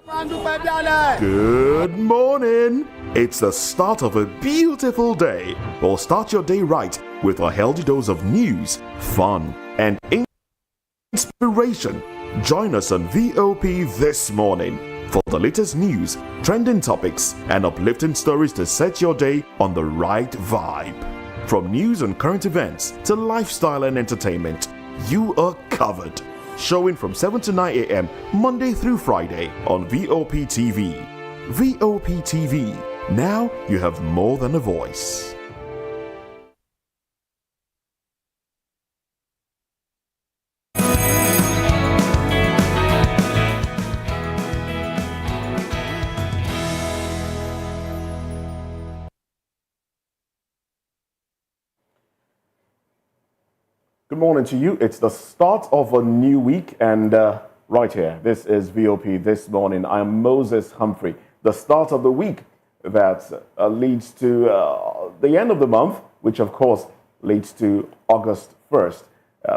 Good morning. It's the start of a beautiful day. Well, start your day right with a healthy dose of news, fun, and inspiration. Join us on VOP this morning for the latest news, trending topics, and uplifting stories to set your day on the right vibe. From news and current events to lifestyle and entertainment, you are covered. Showing from 7 to 9 a.m. Monday through Friday on VOP TV. VOP TV. Now you have more than a voice. Good morning to you. It's the start of a new week, and right here, this is VOP This Morning. I am Moses Humphrey. The start of the week that leads to the end of the month, which of course leads to August 1st,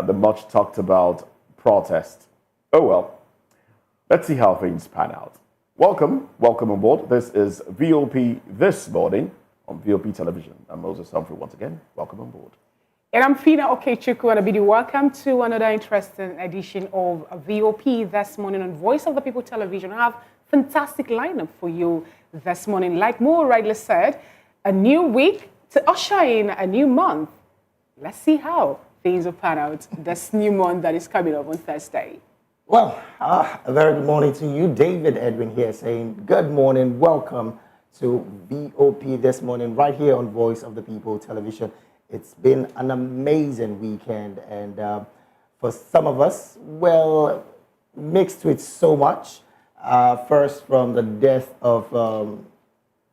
the much talked about protest. Oh well, let's see how things pan out. Welcome on board. This is VOP This Morning on VOP Television. I'm Moses Humphrey once again. Welcome on board. And I'm Fina Okechukwu, and I bid you welcome to another interesting edition of VOP This Morning on Voice of the People Television. I have a fantastic lineup for you this morning. Like Mo rightly said, a new week to usher in a new month. Let's see how things will pan out this new month that is coming up on Thursday. Well, a very good morning to you. David Edwin here saying good morning. Welcome to VOP This Morning right here on Voice of the People Television. It's been an amazing weekend, and for some of us, well, mixed with so much. First, from the death of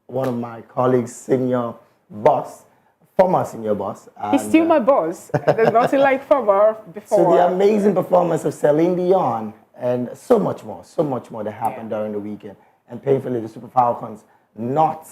one of my colleagues' senior boss, former senior boss. He's still my boss. There's nothing like former before. So the amazing performance of Celine Dion, and so much more that happened during the weekend. And painfully, the Super Falcons not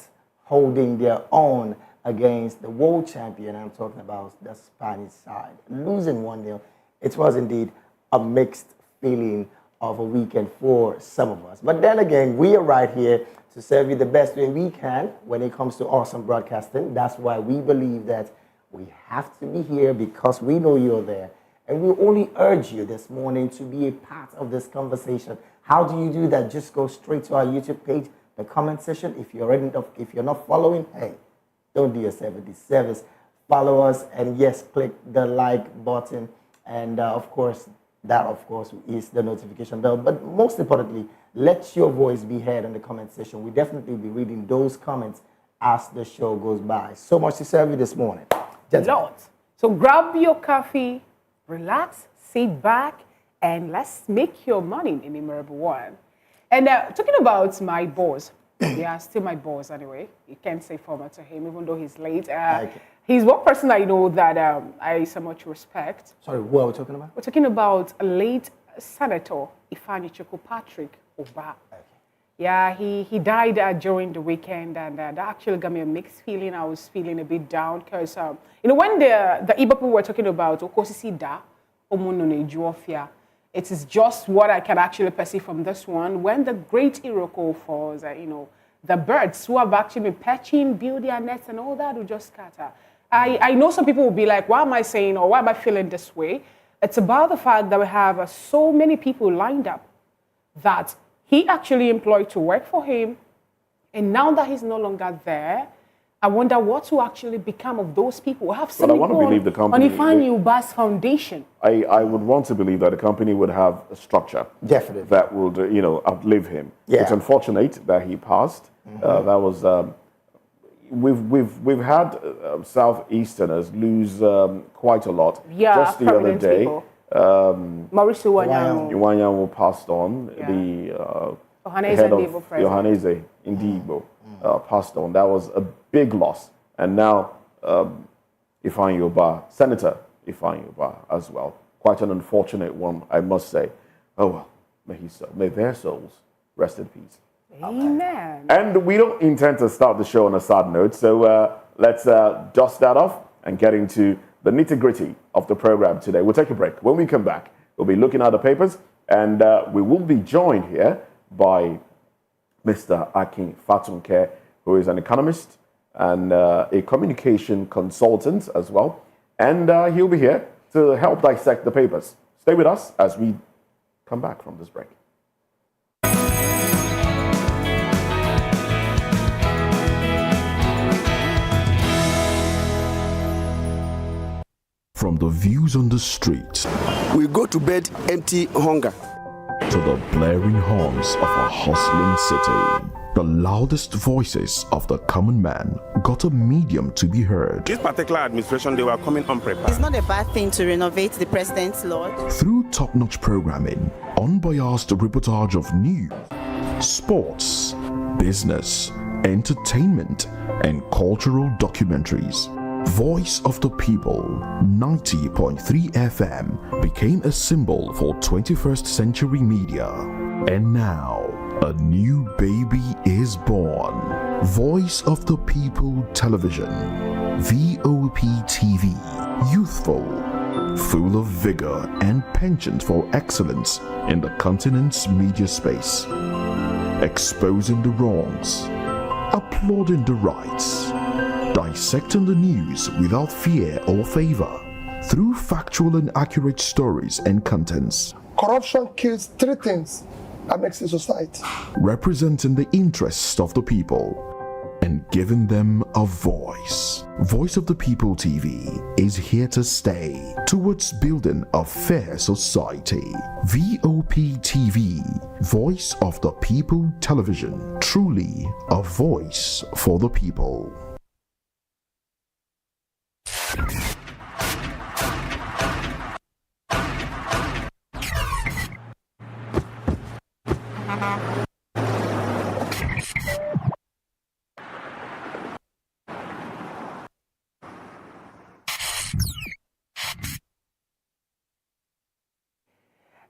holding their own against the world champion. I'm talking about the Spanish side. Losing 1-0, it was indeed a mixed feeling of a weekend for some of us. But then again, we are right here to serve you the best way we can when it comes to awesome broadcasting. That's why we believe that we have to be here because we know you're there. And we only urge you this morning to be a part of this conversation. How do you do that? Just go straight to our YouTube page, the comment section. If you're not following, hey, don't do yourself a disservice. Follow us, and yes, click the like button. And of course, that is the notification bell. But most importantly, let your voice be heard in the comment section. We definitely will be reading those comments as the show goes by. So much to serve you this morning. Lots. So grab your coffee, relax, sit back, and let's make your morning a memorable one. And talking about my boss, yeah, still my boss anyway. You can't say former to him, even though he's late. He's one person I know that I so much respect. Sorry, what are we talking about? We're talking about a late Senator Ifeanyi Patrick Oba. Okay. Yeah, he died during the weekend, and that actually got me a mixed feeling. I was feeling a bit down because, when the Igbo people were talking about Okosisi Omonone Juofia, it is just what I can actually perceive from this one. When the great Iroko falls, the birds who have actually been perching, build their nets and all that will just scatter. I know some people will be like, why am I saying or why am I feeling this way? It's about the fact that we have so many people lined up that he actually employed to work for him. And now that he's no longer there, I wonder what will actually become of those people. I have seen people on Ifeanyi Uba's foundation. I would want to believe that the company would have a structure definitely that would, outlive him. Yeah. It's unfortunate that he passed. That was we've had Southeasterners lose quite a lot. Yeah, just the other day, Maurice Iwanyanwu passed on. Yeah. The head of Johannese Ndigbo passed on. That was a big loss. And now Ifeanyi Uba, Senator Ifeanyi Uba as well. Quite an unfortunate one, I must say. Oh well, may their souls rest in peace. Amen. And we don't intend to start the show on a sad note, so let's dust that off and get into the nitty-gritty of the program today. We'll take a break. When we come back, we'll be looking at the papers, and we will be joined here by Mr. Akin Fatunke, who is an economist and a communication consultant as well. And he'll be here to help dissect the papers. Stay with us as we come back from this break. From the views on the street We go to bed empty hunger. to the blaring horns of a hustling city, the loudest voices of the common man got a medium to be heard. This particular administration, they were coming unprepared. It's not a bad thing to renovate the president's lodge. Through top-notch programming, unbiased reportage of news, sports, business, entertainment, and cultural documentaries, Voice of the People 90.3 FM became a symbol for 21st century media. And now, a new baby is born. Voice of the People Television, VOP TV, youthful, full of vigor and penchant for excellence in the continent's media space, exposing the wrongs, applauding the rights, dissecting the news without fear or favor, through factual and accurate stories and contents. Corruption kills three things that makes a society. Representing the interests of the people and giving them a voice. Voice of the People TV is here to stay towards building a fair society. VOP TV, Voice of the People Television, truly a voice for the people.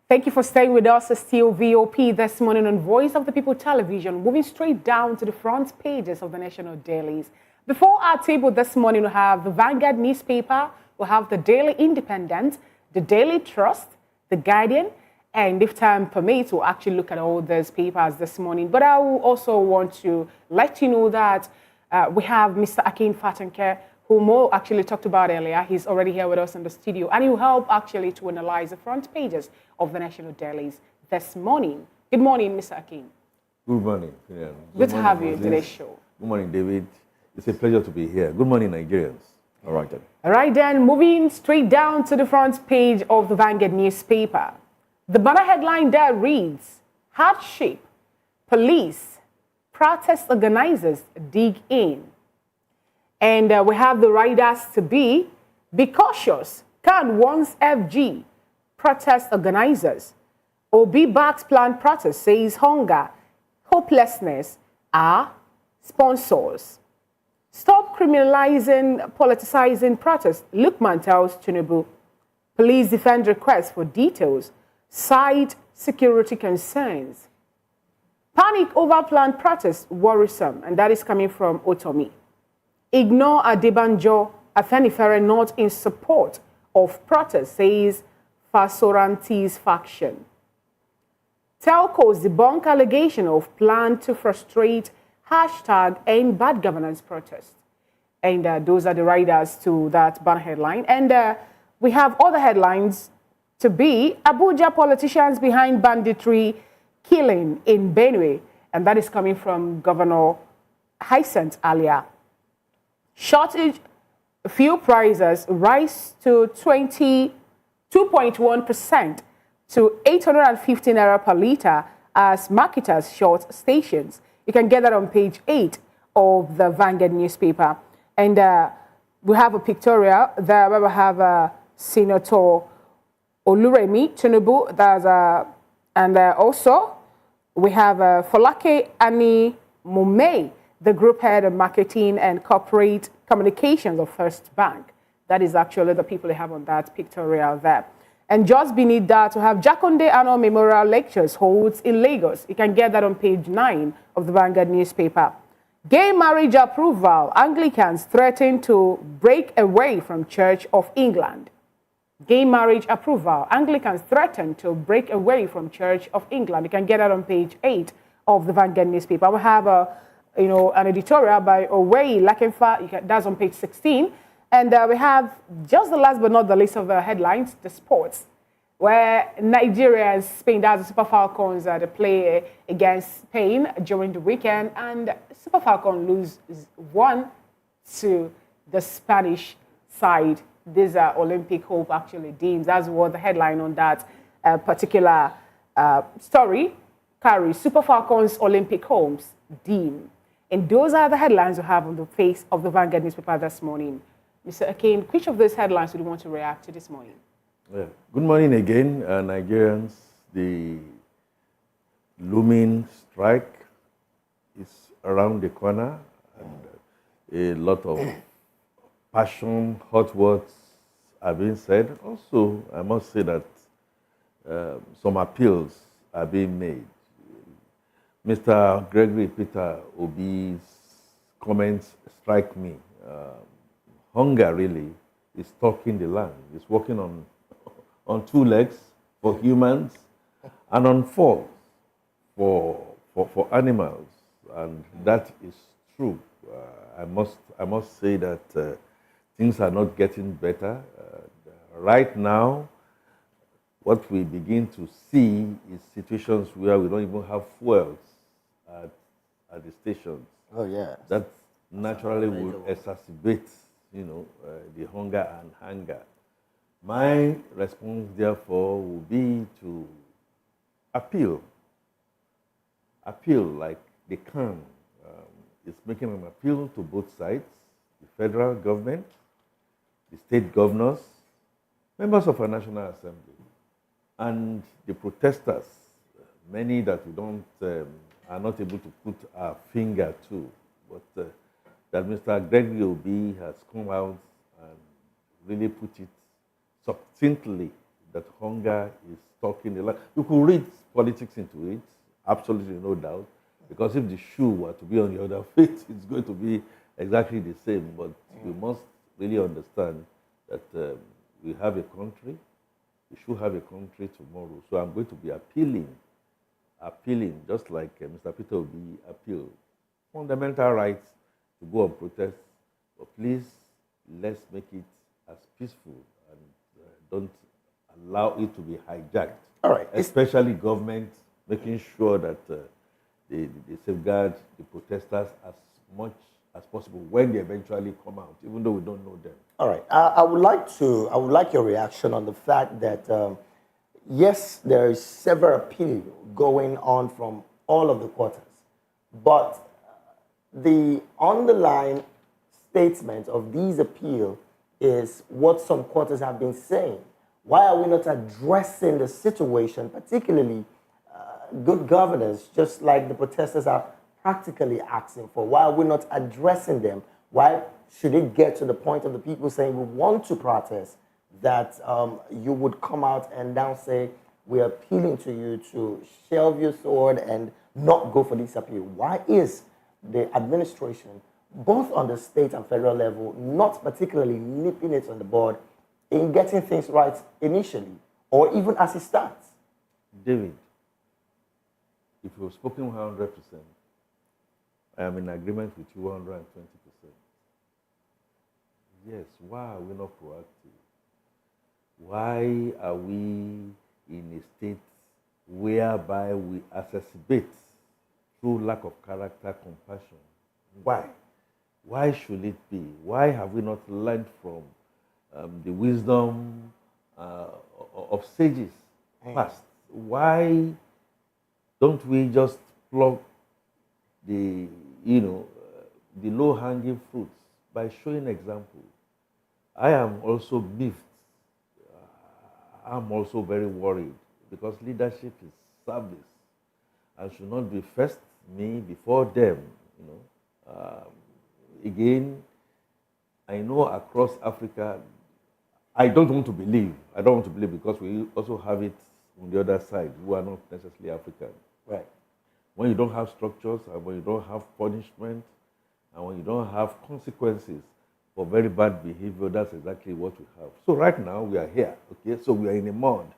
Thank you for staying with us. It's still VOP this morning on Voice of the People Television, moving straight down to the front pages of the national dailies. Before our table this morning, we have the Vanguard newspaper, we have the Daily Independent, the Daily Trust, the Guardian, and if time permits, we'll actually look at all those papers this morning. But I will also want to let you know that we have Mr. Akin Fatunke, who Mo actually talked about earlier. He's already here with us in the studio, and he will help actually to analyze the front pages of the national dailies this morning. Good morning, Mr. Akin. Good morning. Good to have you in today's show. Good morning, David. It's a pleasure to be here. Good morning, Nigerians. All right, then. All right, then, moving straight down to the front page of the Vanguard newspaper. The banner headline there reads, Hardship, Police, Protest Organizers Dig In. And we have the riders to be cautious, Khan warns FG, protest organizers. Obi backs planned protest, says hunger, hopelessness are sponsors. Stop criminalizing, politicizing protests, Lukman tells Tinubu. Police defend requests for details, cite security concerns. Panic over planned protests, worrisome, and that is coming from Otomi. Ignore Adebanjo, Afenifere not in support of protest, says Fasoranti's faction. Telcos debunk allegation of plan to frustrate hashtag end bad governance protest. And those are the riders to that banner headline. And we have other headlines to be Abuja politicians behind banditry killing in Benue. And that is coming from Governor Hyacinth Alia. Shortage fuel prices rise to 22.1% to 850 naira per litre as marketers short stations. You can get that on page 8 of the Vanguard newspaper. And we have a pictorial there where we have Senator Oluremi Tinubu. And also we have Folake Ani Mumei, the group head of marketing and corporate communications of First Bank. That is actually the people they have on that pictorial there. And just beneath that, we have Jakonde Annual Memorial Lectures holds in Lagos. You can get that on page 9 of the Vanguard newspaper. Gay marriage approval. Anglicans threaten to break away from Church of England. Gay marriage approval. Anglicans threaten to break away from Church of England. You can get that on page 8 of the Vanguard newspaper. We have an editorial by Owei Lakenfa, that's on page 16. And we have just the last but not the least of the headlines, the sports, where Nigeria and Spain, that's the Super Falcons, they play against Spain during the weekend, and Super Falcons lose 1 to the Spanish side. These are Olympic hope actually deems. That's what the headline on that particular story carries. Super Falcons Olympic homes deem. And those are the headlines we have on the face of the Vanguard newspaper this morning. Mr. Akane, which of those headlines would you want to react to this morning? Yeah. Good morning again, Nigerians. The looming strike is around the corner, and a lot of passion, hot words are being said. Also, I must say that some appeals are being made. Mr. Gregory Peter Obi's comments strike me. Hunger really is stalking the land. It's walking on 2 legs for humans and on 4 for animals, and that is true. I must say that things are not getting better. Right now, what we begin to see is situations where we don't even have fuels at the stations. Oh, yeah. That naturally will exacerbate, the hunger and hunger. My response, therefore, will be to appeal like they can. It's making an appeal to both sides, the federal government, the state governors, members of our National Assembly, and the protesters, many that we are not able to put our finger to, but that Mr. Gregory Obi has come out and really put it succinctly that hunger is stalking the land. You could read politics into it, absolutely no doubt, because if the shoe were to be on the other foot, it's going to be exactly the same. But we must really understand that we have a country, we should have a country tomorrow. So I'm going to be appealing, just like Mr. Peter Obi appealed, fundamental rights to go on protest, but please, let's make it as peaceful and don't allow it to be hijacked. All right. Especially government making sure that they safeguard the protesters as much as possible when they eventually come out, even though we don't know them. All right. I would like your reaction on the fact that yes, there is several appeal going on from all of the quarters, but the underlying statement of these appeal is what some quarters have been saying. Why are we not addressing the situation, particularly good governance, just like the protesters are practically asking for? Why are we not addressing them? Why should it get to the point of the people saying we want to protest that you would come out and now say we're appealing to you to shelve your sword and not go for this appeal? Why is the administration, both on the state and federal level, not particularly nipping it on the bud in getting things right initially, or even as it starts? David, if you've spoken 100%, I am in agreement with you 120%. Yes, why are we not proactive? Why are we in a state whereby we exacerbate through lack of character, compassion? Why? Why should it be? Why have we not learned from the wisdom of sages past? Why don't we just plug the low-hanging fruits by showing example? I am also miffed. I'm also very worried because leadership is service and should not be first me before them. Again, I know across Africa, I don't want to believe because we also have it on the other side who are not necessarily African. Right. When you don't have structures and when you don't have punishment and when you don't have consequences for very bad behavior, that's exactly what we have. So right now we are here, okay? So we are in a mode.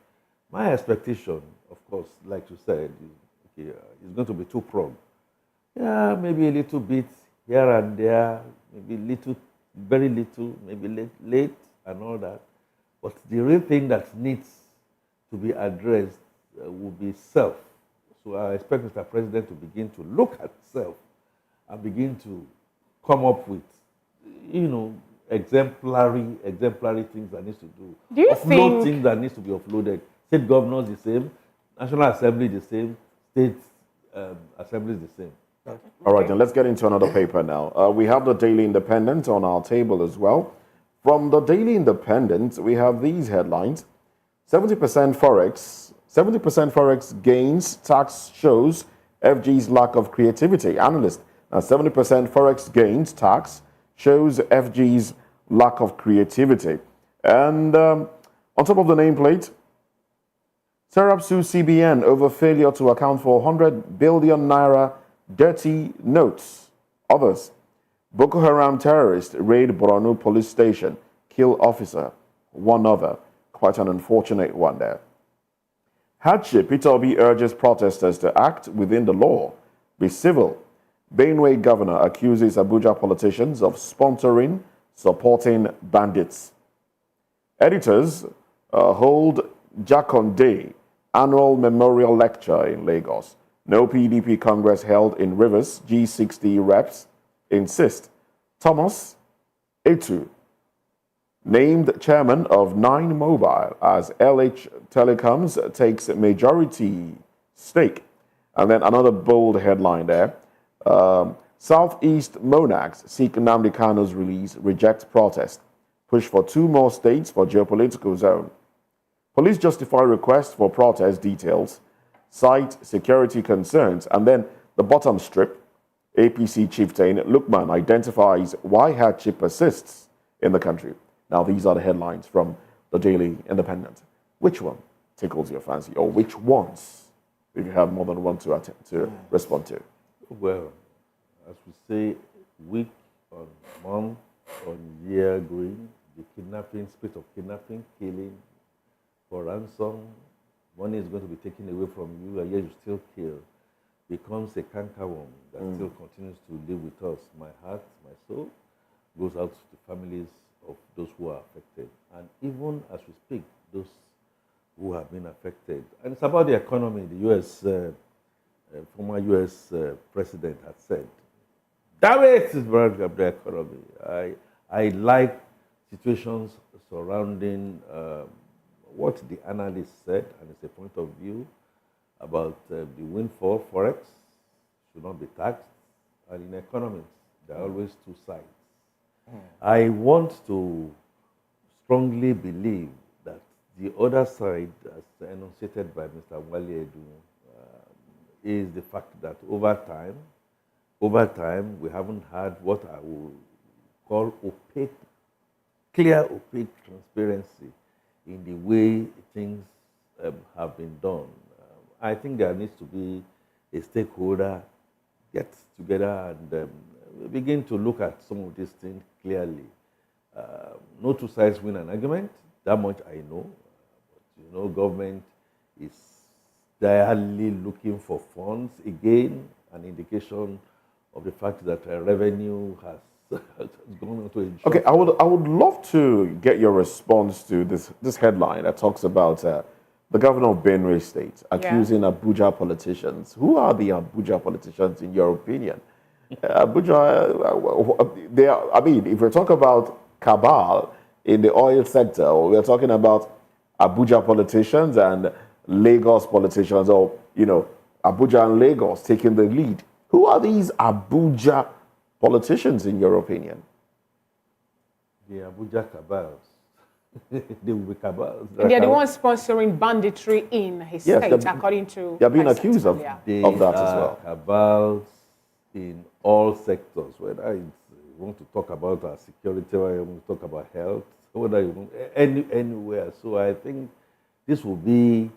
My expectation, of course, like you said, okay, it's going to be too prompt. Yeah, maybe a little bit here and there, maybe little, very little, maybe late and all that. But the real thing that needs to be addressed will be self. So I expect Mr. President to begin to look at self and begin to come up with, exemplary things that needs to do. Do you Offload think things that needs to be offloaded? State governors the same, National Assembly the same, state assemblies the same. All right, then let's get into another paper now. We have the Daily Independent on our table as well. From the Daily Independent, we have these headlines. 70% Forex gains tax shows FG's lack of creativity. Analyst, 70% Forex gains tax shows FG's lack of creativity. And on top of the nameplate, Serap sues CBN over failure to account for 100 billion naira dirty notes. Others, Boko Haram terrorist raid Borno police station, kill officer. One other, quite an unfortunate one there. Hardship, Peter Obi urges protesters to act within the law, be civil. Benue governor accuses Abuja politicians of sponsoring, supporting bandits. Editors hold Jakonde annual memorial lecture in Lagos. No PDP Congress held in Rivers. G60 reps insist. Thomas Etu named chairman of 9 Mobile as LH Telecoms takes majority stake. And then another bold headline there. Southeast monarchs seek Nnamdi Kanu's release, reject protest. Push for 2 more states for geopolitical zone. Police justify request for protest details. Cite security concerns. And then the bottom strip, APC chieftain Lukman identifies why hardship persists in the country. Now, these are the headlines from the Daily Independent. Which one tickles your fancy, or which ones, if you have more than one to respond to? Well, as we say, week on month on year going, the kidnapping, spate of kidnapping, killing for ransom, money is going to be taken away from you, and yet you still kill, becomes a cankerworm that still continues to live with us. My heart, my soul goes out to the families of those who are affected. And even as we speak, those who have been affected. And it's about the economy. The U.S., former U.S. president had said, damn it, it's about the economy. I like situations surrounding what the analyst said, and it's a point of view about the windfall. Forex should not be taxed. And in economies, there are always 2 sides. I want to strongly believe that the other side, as enunciated by Mr. Lled, is the fact that over time, we haven't had what I would call clear opaque transparency in the way things have been done. I think there needs to be a stakeholder get together and begin to look at some of these things clearly. No 2 sides win an argument, that much I know. But, government is direly looking for funds. Again, an indication of the fact that revenue has gone into a... Okay, I would love to get your response to this headline that talks about the governor of Benue State accusing Abuja politicians. Who are the Abuja politicians, in your opinion? Abuja, they are, I mean, if we talk about cabal in the oil sector, or we're talking about Abuja politicians and Lagos politicians, or, Abuja and Lagos taking the lead. Who are these Abuja politicians, in your opinion? The Abuja cabals. They will be cabals. They're the ones sponsoring banditry in his state, according to... They're being accused of that as well. Cabals in all sectors, whether you want to talk about our security, whether you want to talk about health, whether you want anywhere. So I think this will be,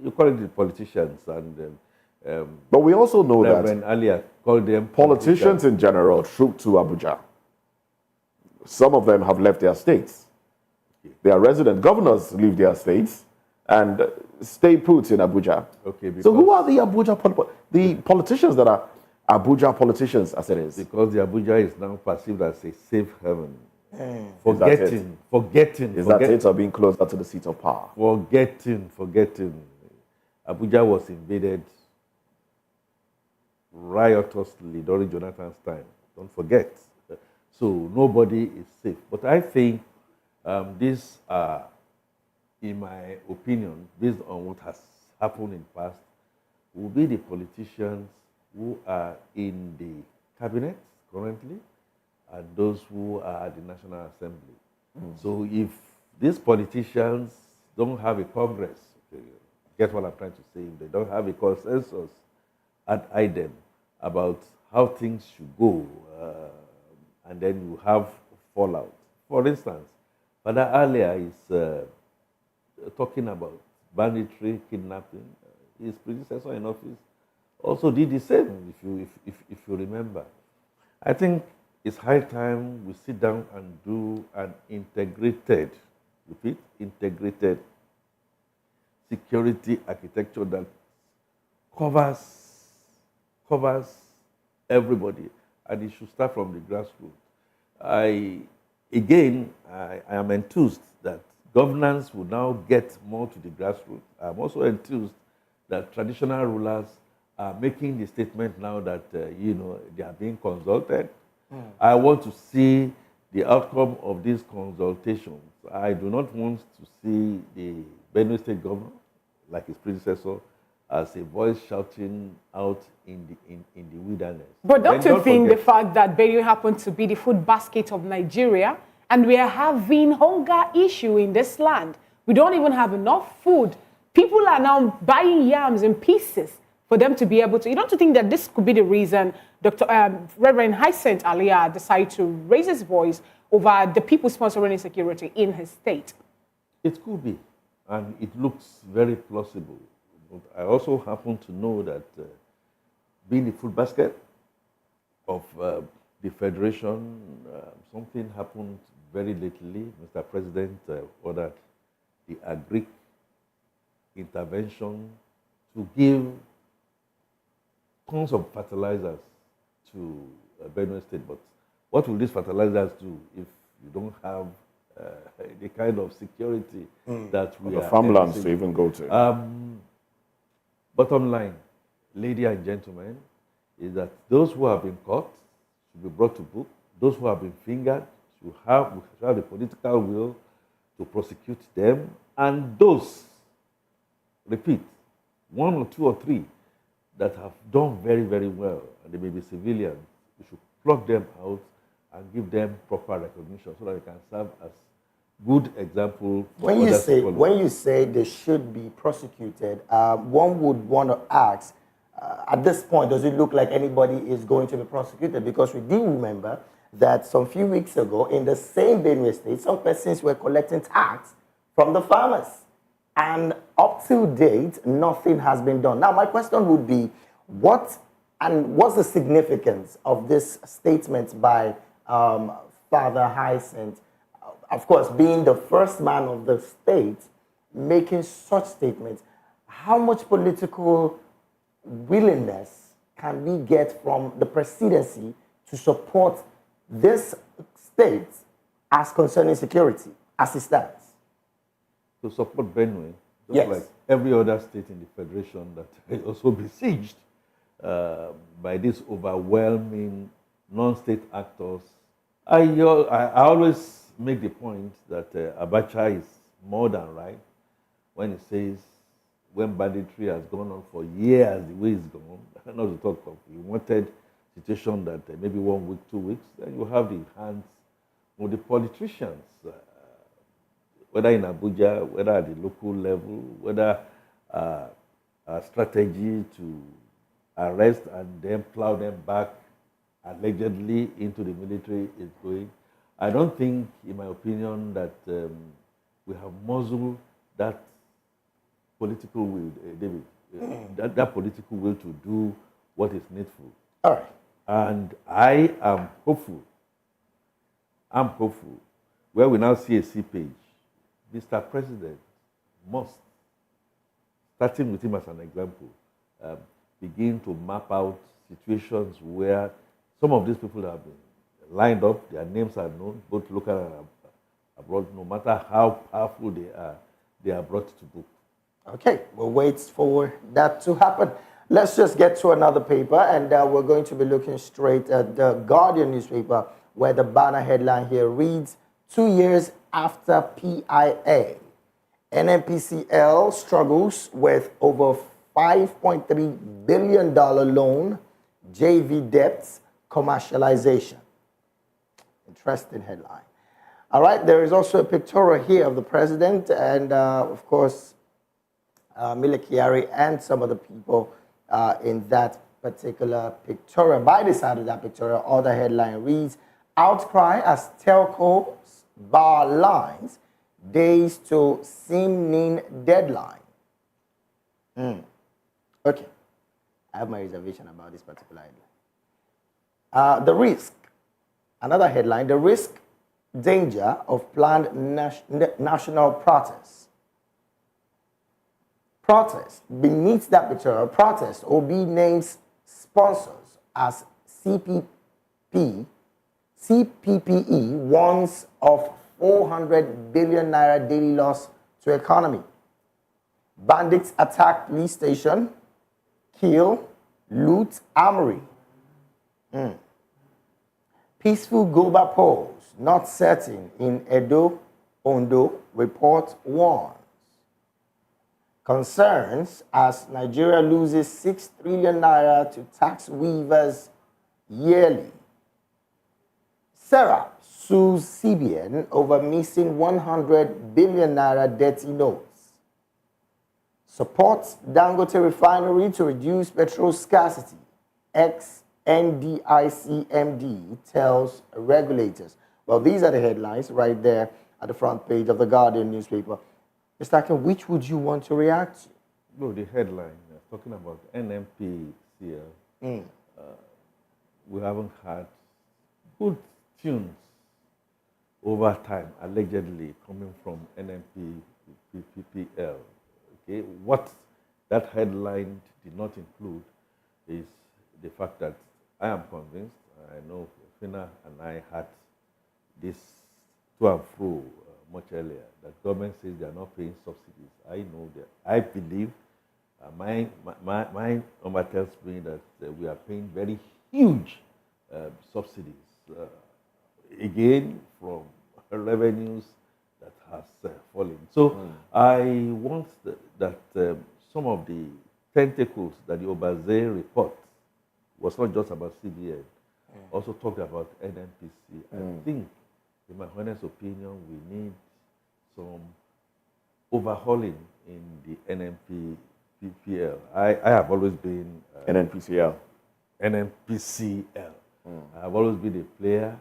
you call it the politicians, and but we also know Reverend earlier called them politicians in general troop to Abuja. Some of them have left their states. Their resident governors leave their states, and stay put in Abuja. Okay. So who are the the politicians that are Abuja politicians, as it is? Because the Abuja is now perceived as a safe haven. Forgetting, Forgetting. Is that it, or being closer to the seat of power? Forgetting. Abuja was invaded riotously during Jonathan's time. Don't forget. So nobody is safe. But I think these are, in my opinion, based on what has happened in the past, will be the politicians who are in the cabinet currently and those who are at the National Assembly. So if these politicians don't have a Congress, get what I'm trying to say, if they don't have a consensus at IDEM about how things should go, and then you have fallout. For instance, Father earlier is talking about banditry, kidnapping. His predecessor in office also did the same, if you remember. I think it's high time we sit down and do an integrated security architecture that covers everybody, and it should start from the grassroots. I am enthused that governance will now get more to the grassroots. I'm also enthused that traditional rulers are making the statement now that they are being consulted. I want to see the outcome of these consultations. I do not want to see the Benue State governor, like his predecessor, as a voice shouting out in the wilderness. But don't you think the fact that Benue happened to be the food basket of Nigeria, and we are having hunger issue in this land, we don't even have enough food. People are now buying yams in pieces for them to be able to. You don't think that this could be the reason Reverend Hyacinth Aliyah decided to raise his voice over the people sponsoring insecurity in his state? It could be, and it looks very plausible. But I also happen to know that being the food basket of the Federation, something happened very lately. Mr. President ordered the agric intervention to give tons of fertilizers to Benue State. But what will these fertilizers do if you don't have the kind of security that we the are farmlands to even go to? Bottom line, ladies and gentlemen, is that those who have been caught should be brought to book. Those who have been fingered should have the political will to prosecute them. And those, repeat, one or two or three that have done very, very well, and they may be civilians, we should plug them out and give them proper recognition so that they can serve as good example for others to follow. When you say they should be prosecuted, one would want to ask, at this point, does it look like anybody is going to be prosecuted? Because we do remember that some few weeks ago, in the same Benue State, some persons were collecting tax from the farmers. And up to date, nothing has been done. Now, my question would be, what's the significance of this statement by Father Hyacinth? Of course, being the first man of the state, making such statements, how much political willingness can we get from the presidency to support this state as concerning security, as it stands? To support Benue, just yes, like every other state in the Federation that is also besieged by these overwhelming non-state actors. I always make the point that Abacha is more than right when he says when banditry has gone on for years, the way it's gone, not to talk of, he wanted situation that maybe 1 week, 2 weeks, then you have the hands of the politicians, whether in Abuja, whether at the local level, whether a strategy to arrest and then plow them back allegedly into the military is going. I don't think, in my opinion, that we have muzzled that political will, David, that political will to do what is needful. All right. And I am hopeful. I'm hopeful. Where we now see a C page, Mr. President must starting with him as an example, begin to map out situations where some of these people have been lined up, their names are known, both local and abroad. No matter how powerful they are brought to book. Okay, we'll wait for that to happen. Let's just get to another paper, and we're going to be looking straight at the Guardian newspaper, where the banner headline here reads, 2 years after PIA, NNPCL struggles with over $5.3 billion loan, JV debts, commercialization. Interesting headline. All right, there is also a pictorial here of the president and, of course, Mile Kyari and some of the people in that particular pictorial. By the side of that pictorial, other headline reads, outcry as telcos bar lines, days to SIM-NIN deadline. Okay, I have my reservation about this particular headline. The risk, another headline, the risk, danger of planned national protests. Protest. Beneath that picture, protest, OB names sponsors as CPPE warns of 400 billion naira daily loss to economy. Bandits attack police station, kill, loot armory. Peaceful Goba polls not certain in Edo, Ondo, report warns. Concerns as Nigeria loses 6 trillion naira to tax weavers yearly. Sarah sues CBN over missing 100 billion naira dirty notes. Supports Dangote refinery to reduce petrol scarcity. Ex-NDIC-MD tells regulators. Well, these are the headlines right there at the front page of the Guardian newspaper. Mr. Akin, which would you want to react to? No, the headline, talking about NNPCL, we haven't had good tunes over time, allegedly coming from NNPCL. Okay, what that headline did not include is the fact that I am convinced, I know Fina and I had this to and fro much earlier, that government says they are not paying subsidies. I know that. I believe, my number tells me that we are paying very huge subsidies, again, from revenues that has fallen. So I want that some of the tentacles that the Obaze report was not just about CBN, also talked about NNPC. I think, in my honest opinion, we need some overhauling in the NNPCL. I have always been NNPCL. NNPCL. I have always been a player.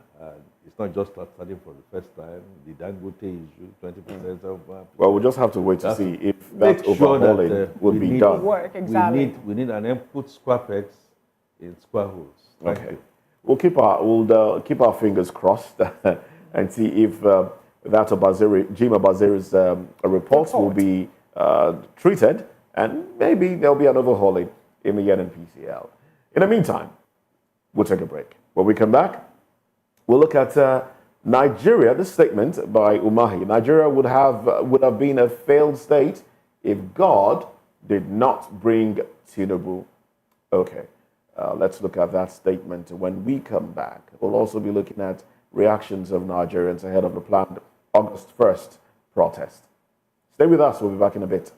It's not just starting for the first time. The Dangote issue, 20% of. Well, we'll just have to wait to see if that overhauling will be done. Work, exactly. We need an input square pegs in square holes. Thank you. We'll keep our fingers crossed and see if that Jim Obaziri's report will be treated, and maybe there'll be an overhauling in the NNPCL. In the meantime, we'll take a break. When we come back, we'll look at Nigeria. This statement by Umahi: Nigeria would have been a failed state if God did not bring Tinubu. Okay. Let's look at that statement when we come back. We'll also be looking at reactions of Nigerians ahead of the planned August 1st protest. Stay with us. We'll be back in a bit.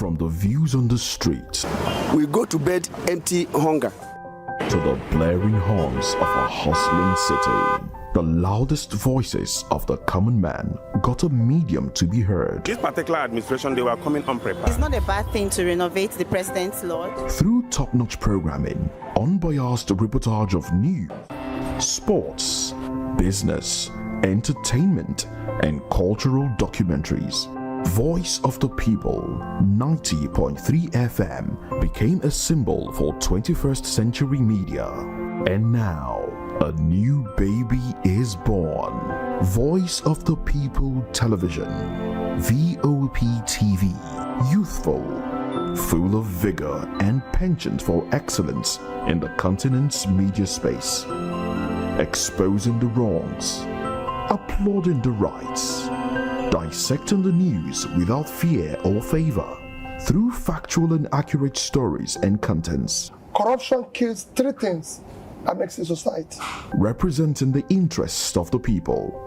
From the views on the street We go to bed empty hunger. to the blaring horns of a hustling city, the loudest voices of the common man got a medium to be heard. This particular administration, they were coming unprepared. It's not a bad thing to renovate the president's lodge. Through top-notch programming, unbiased reportage of news, sports, business, entertainment, and cultural documentaries, Voice of the People 90.3 FM became a symbol for 21st century media. And now, a new baby is born. Voice of the People Television, VOP TV, youthful, full of vigor and penchant for excellence in the continent's media space, exposing the wrongs, applauding the rights, dissecting the news without fear or favor, through factual and accurate stories and contents. Corruption kills three things that makes a society. Representing the interests of the people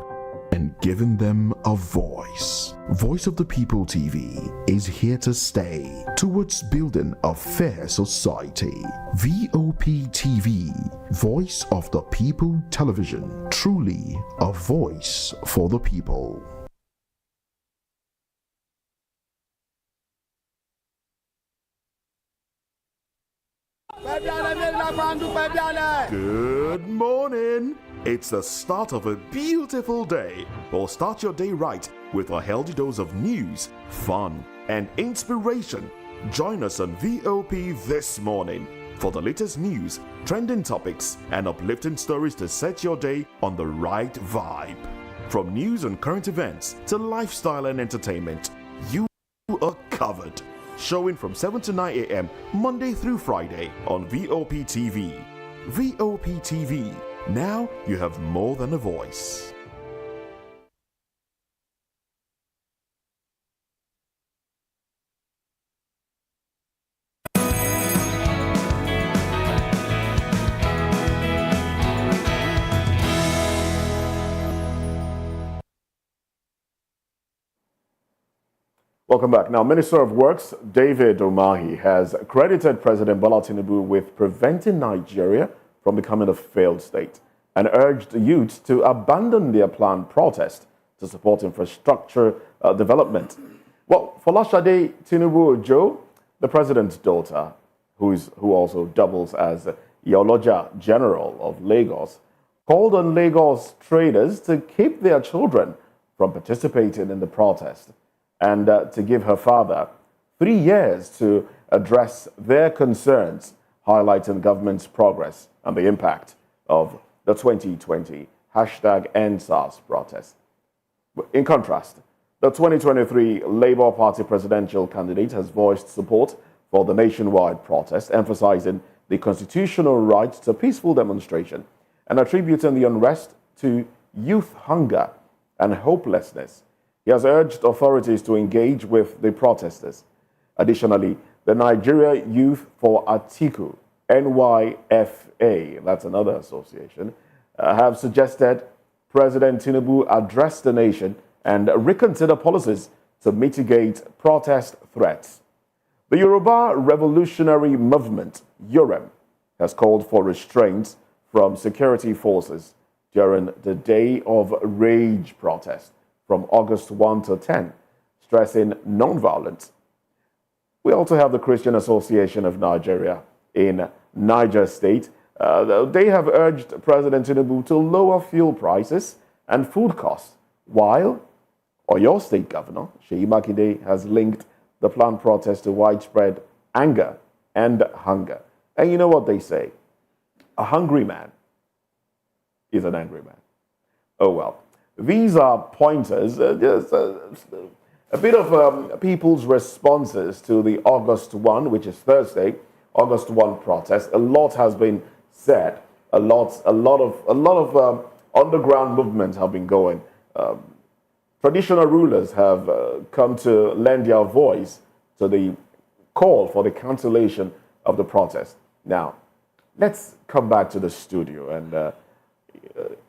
and giving them a voice. Voice of the People TV is here to stay towards building a fair society. VOP TV, Voice of the People Television, truly a voice for the people. Good morning. It's the start of a beautiful day. Well, start your day right with a healthy dose of news, fun, and inspiration. Join us on VOP this morning for the latest news, trending topics, and uplifting stories to set your day on the right vibe. From news and current events to lifestyle and entertainment, you are covered. Showing from 7 to 9 a.m. Monday through Friday on VOP TV. VOP TV. Now you have more than a voice. Welcome back. Now, Minister of Works David Umahi has credited President Bola Tinubu with preventing Nigeria from becoming a failed state and urged youth to abandon their planned protest to support infrastructure development. Well, Folashade Tinubu-Ojo, the president's daughter, who also doubles as Iyaloja General of Lagos, called on Lagos traders to keep their children from participating in the protest, and to give her father 3 years to address their concerns, highlighting government's progress and the impact of the 2020 #EndSARS protest. In contrast, the 2023 Labour Party presidential candidate has voiced support for the nationwide protest, emphasizing the constitutional right to peaceful demonstration and attributing the unrest to youth hunger and hopelessness. He has urged authorities to engage with the protesters. Additionally, the Nigeria Youth for Atiku, NYFA, that's another association, have suggested President Tinubu address the nation and reconsider policies to mitigate protest threats. The Yoruba Revolutionary Movement, YOREM, has called for restraints from security forces during the Day of Rage protest from August 1 to 10, stressing non-violence. We also have the Christian Association of Nigeria in Niger State. They have urged President Tinubu to lower fuel prices and food costs, while Oyo State Governor Seyi Makinde has linked the planned protest to widespread anger and hunger. And you know what they say? A hungry man is an angry man. Oh well. These are pointers, just a bit of people's responses to the August 1, which is Thursday, August 1 protest. A lot has been said. A lot of underground movements have been going. Traditional rulers have come to lend their voice to the call for the cancellation of the protest. Now, let's come back to the studio and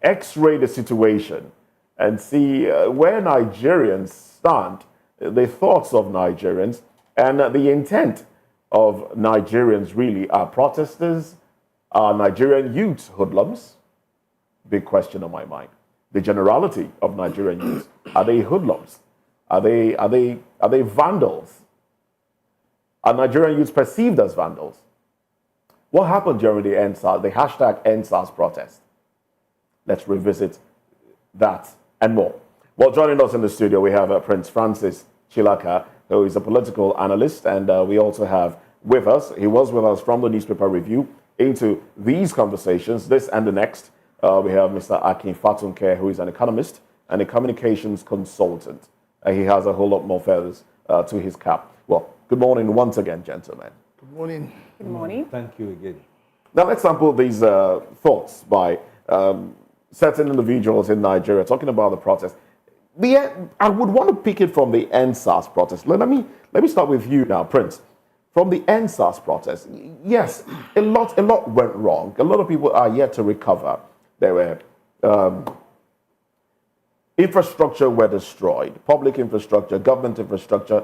x-ray the situation and see where Nigerians stand, the thoughts of Nigerians, And the intent of Nigerians really are protesters, are Nigerian youths hoodlums? Big question on my mind. The generality of Nigerian youths, are they hoodlums? Are they vandals? Are Nigerian youths perceived as vandals? What happened during the NSAS, the hashtag NSAS protest? Let's revisit that and more. Well, joining us in the studio, we have Prince Francis Chilaka, who is a political analyst, and we also have with us, he was with us from the newspaper review into these conversations, this and the next. We have Mr. Akin Fatunke, who is an economist and a communications consultant. He has a whole lot more feathers to his cap. Well, good morning once again, gentlemen. Good morning. Good morning. Thank you again. Now, let's sample these thoughts by certain individuals in Nigeria talking about the protest. I would want to pick it from the NSAS protest. Let me start with you now, Prince. From the NSAS protest, yes, a lot went wrong. A lot of people are yet to recover. There were infrastructure were destroyed, public infrastructure, government infrastructure,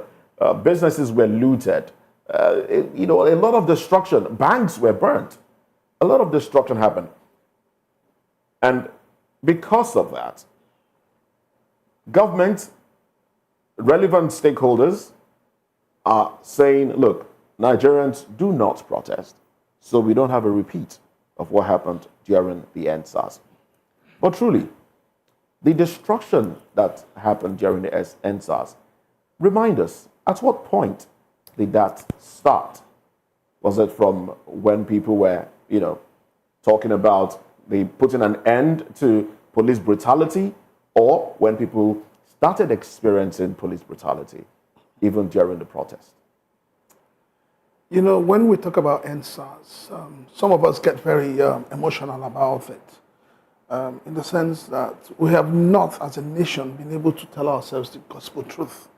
businesses were looted. A lot of destruction. Banks were burnt. A lot of destruction happened. And because of that, government, relevant stakeholders are saying, look, Nigerians do not protest, so we don't have a repeat of what happened during the NSAS. But truly, the destruction that happened during the NSAS, remind us, at what point did that start? Was it from when people were, talking about the putting an end to police brutality, or when people started experiencing police brutality, even during the protest? When we talk about NSAS, some of us get very emotional about it, in the sense that we have not, as a nation, been able to tell ourselves the gospel truth.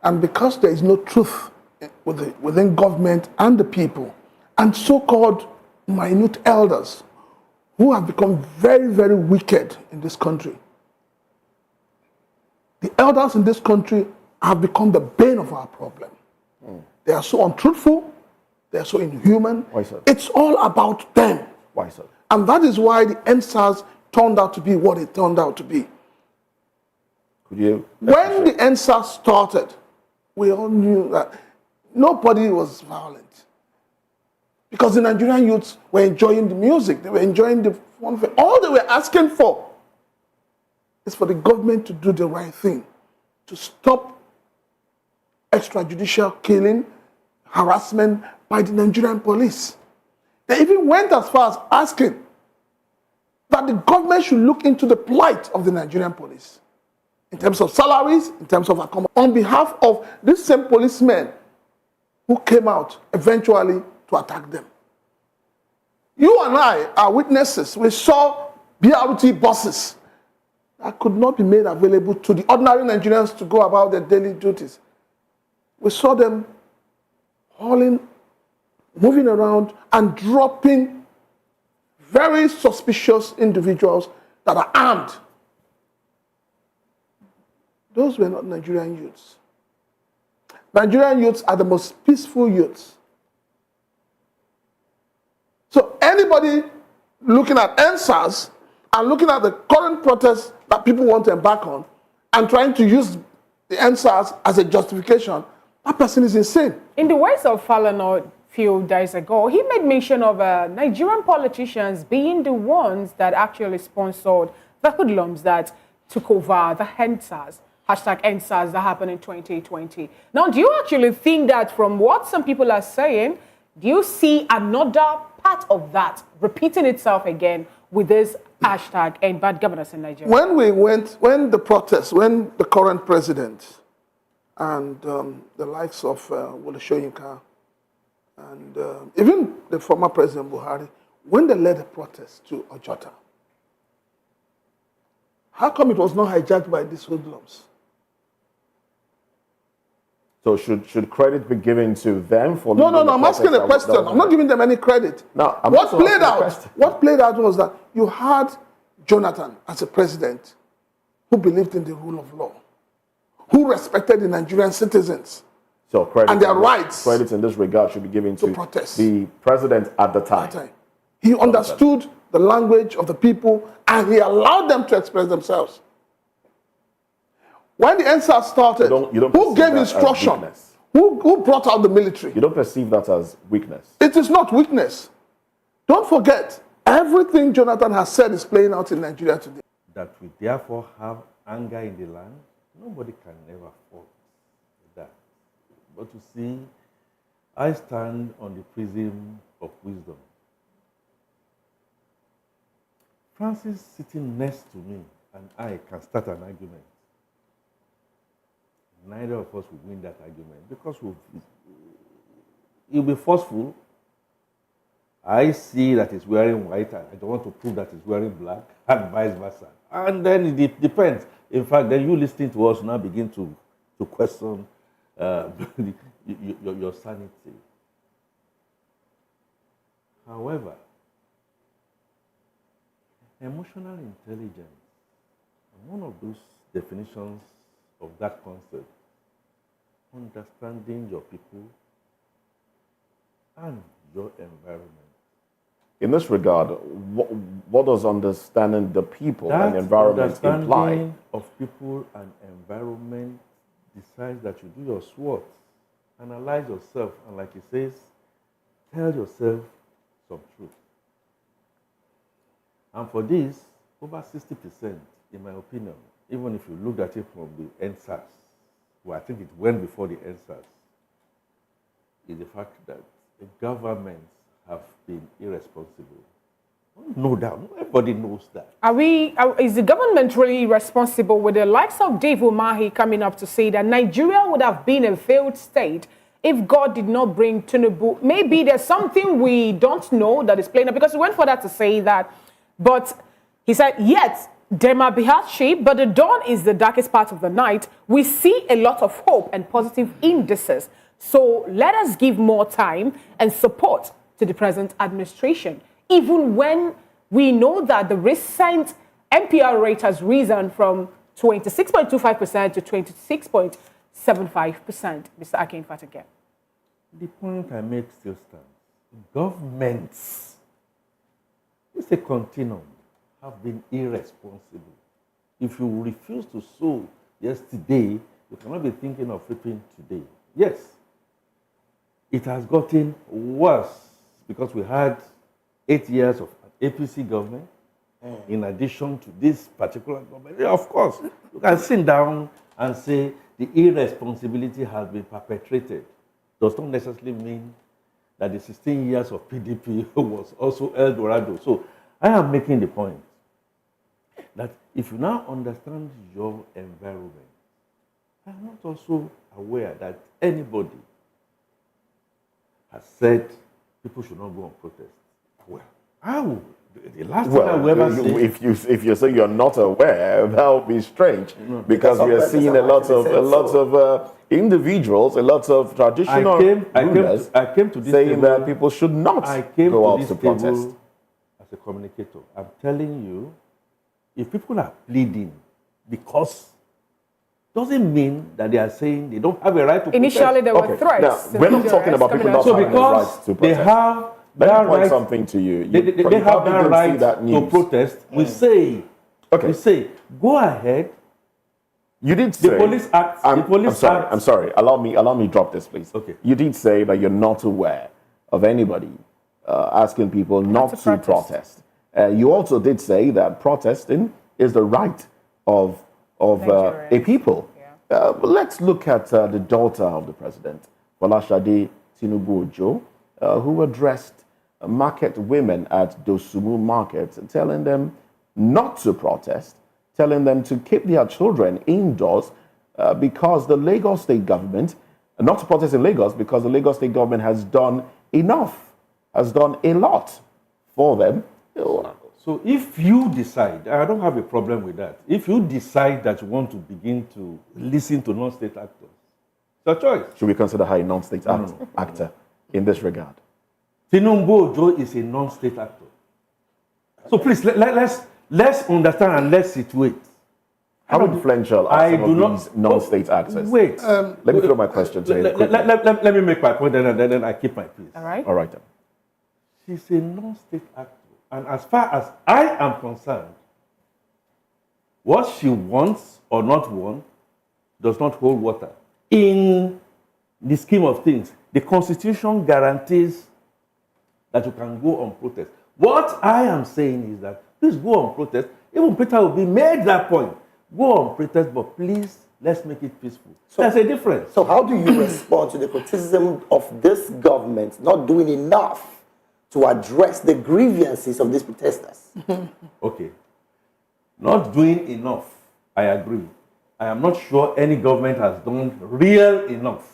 And because there is no truth within government and the people, and so-called minute elders who have become very, very wicked in this country, the elders in this country have become the bane of our problem. They are so untruthful. They are so inhuman. Why so? It's all about them. Why so? And that is why the NSAS turned out to be what it turned out to be. Could you? When the NSAS started, we all knew that nobody was violent. Because the Nigerian youths were enjoying the music. They were enjoying the fun. All they were asking for is for the government to do the right thing, to stop extrajudicial killing, harassment by the Nigerian police. They even went as far as asking that the government should look into the plight of the Nigerian police in terms of salaries, in terms of accommodation, on behalf of these same policemen who came out eventually to attack them. You and I are witnesses. We saw BRT buses that could not be made available to the ordinary Nigerians to go about their daily duties. We saw them hauling, moving around, and dropping very suspicious individuals that are armed. Those were not Nigerian youths. Nigerian youths are the most peaceful youths. So anybody looking at NSAS and looking at the current protests that people want to embark on and trying to use the NSAS as a justification, that person is insane. In the words of Falana a few days ago, he made mention of Nigerian politicians being the ones that actually sponsored the hoodlums that took over the NSAS, hashtag NSAS, that happened in 2020. Now, do you actually think that from what some people are saying, do you see another part of that repeating itself again with this hashtag and bad governance in Nigeria? When the current president and the likes of Wole Soyinka and even the former President Buhari, when they led a protest to Ojota, how come it was not hijacked by these hoodlums? So should credit be given to them for? No. I'm asking a question. I'm not giving them any credit. No, what played out was that you had Jonathan as a president who believed in the rule of law, who respected the Nigerian citizens. So credit and their rights credits in this regard should be given to protest. the president at the time. He understood the language of the people and he allowed them to express themselves. When the NSAS started, you don't who perceive gave that as instruction? weakness. Who brought out the military? You don't perceive that as weakness. It is not weakness. Don't forget, everything Jonathan has said is playing out in Nigeria today. That we therefore have anger in the land, nobody can ever fault that. But you see, I stand on the prism of wisdom. Francis sitting next to me and I can start an argument. Neither of us will win that argument because he'll be forceful. I see that he's wearing white and I don't want to prove that he's wearing black and vice versa. And then it depends. In fact, then you listening to us now begin to question your sanity. However, emotional intelligence, one of those definitions of that concept, understanding your people and your environment. In this regard, what does understanding the people and environment imply? Understanding of people and environment decides that you do your SWOT, analyze yourself, and like he says, tell yourself some truth. And for this, over 60%, in my opinion, even if you look at it from the NSAS, well, I think it went before the NSAS, is the fact that the governments have been irresponsible. No doubt, everybody knows that. Is the government really responsible with the likes of Dave Umahi coming up to say that Nigeria would have been a failed state if God did not bring Tinubu? Maybe there's something we don't know that is playing out, because he went further to say that, but he said, yet there might be hardship, but the dawn is the darkest part of the night. We see a lot of hope and positive indices. So let us give more time and support to the present administration, even when we know that the recent MPR rate has risen from 26.25% to 26.75%. Mr. Akin Fatake. The point I make still stands. Governments, it's a continuum, have been irresponsible. If you refuse to sow yesterday, you cannot be thinking of reaping today. Yes, it has gotten worse because we had 8 years of APC government in addition to this particular government. Yeah, of course, you can sit down and say the irresponsibility has been perpetrated. Does not necessarily mean that the 16 years of PDP was also El Dorado. So I am making the point that if you now understand your environment, I'm not also aware that anybody has said people should not go on protest. Well, how? The last time I will ever say, if you say you're not aware, that would be strange, because we are seeing a lot of individuals, a lot of traditional rulers saying that people should not go out to protest. As a communicator, I'm telling you, if people are pleading because doesn't mean that they are saying they don't have a right to protest. Initially, there were threats. Now, we're not talking about people not having the right to protest. They have Let me point something to you. They have that right to protest. We say, go ahead. You did say the police act. I'm sorry. Allow me drop this, please. Okay. You did say that you're not aware of anybody asking people not to protest. You also did say that protesting is the right of a people. Yeah. Let's look at the daughter of the president, Folashade Tinubu-Ojo, who addressed market women at Dosumu Market, telling them not to protest, telling them to keep their children indoors because the Lagos state government, not to protest in Lagos because the Lagos state government has done enough, has done a lot for them. So if you decide, I don't have a problem with that. If you decide that you want to begin to listen to non-state actors, it's your choice. Should we consider her a non-state actor in this regard? Tinubu-Ojo is a non-state actor. So please, let's understand and let's situate. How influential are some of these non-state actors? Wait. Let me throw my question to you. Let me make my point, and then I keep my peace. All right. All right then. She's a non-state actor. And as far as I am concerned, what she wants or not want does not hold water. In the scheme of things, the Constitution guarantees that you can go on protest. What I am saying is that please go on protest. Even Peter Obi made that point. Go on protest, but please, let's make it peaceful. So, there's a difference. So how do you respond to the criticism of this government not doing enough to address the grievances of these protesters? Okay. Not doing enough, I agree. I am not sure any government has done real enough.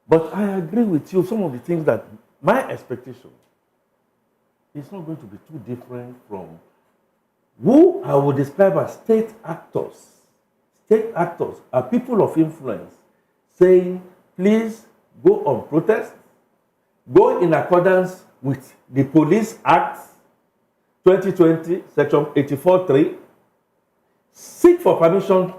But I agree with you, some of the things that my expectation is not going to be too different from who I would describe as state actors. State actors are people of influence saying, please go on protest, go in accordance with the Police Act 2020, Section 84.3, seek for permission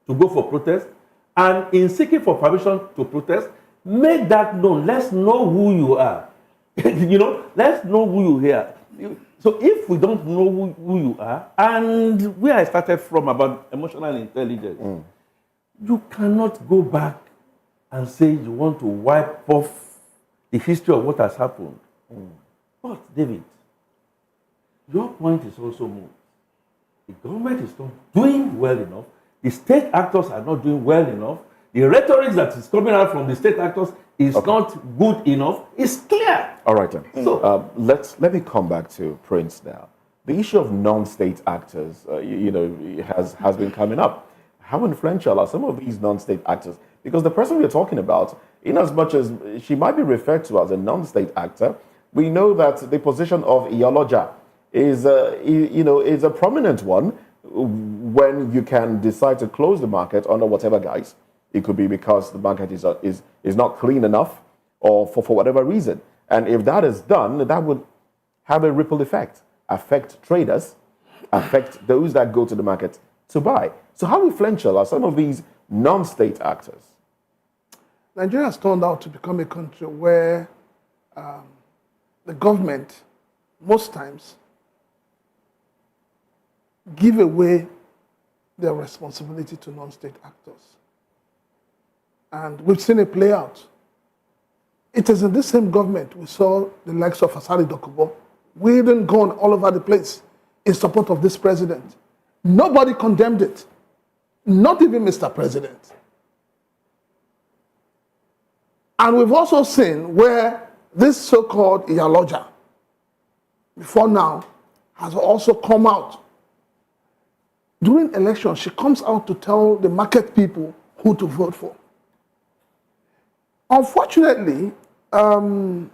to go for protest, and in seeking for permission to protest, make that known. Let's know who you are. Let's know who you are. So if we don't know who you are, and where I started from about emotional intelligence, you cannot go back and say you want to wipe off the history of what has happened. But, David, your point is also moved. The government is not doing well enough. The state actors are not doing well enough. The rhetoric that is coming out from the state actors is not good enough. It's clear. All right then. So let me come back to Prince now. The issue of non-state actors, has been coming up. How influential are some of these non-state actors? Because the person we're talking about, in as much as she might be referred to as a non-state actor, we know that the position of Iyaloja is a prominent one when you can decide to close the market under whatever guise. It could be because the market is not clean enough, or for whatever reason. And if that is done, that would have a ripple effect, affect traders, affect those that go to the market to buy. So how influential are some of these non-state actors? Nigeria has turned out to become a country where the government, most times, give away their responsibility to non-state actors. And we've seen it play out. It is in this same government we saw the likes of Asari Dokubo wheeling gone all over the place in support of this president. Nobody condemned it, not even Mr. President. And we've also seen where this so-called Iyaloja, before now, has also come out. During elections, she comes out to tell the market people who to vote for. Unfortunately, the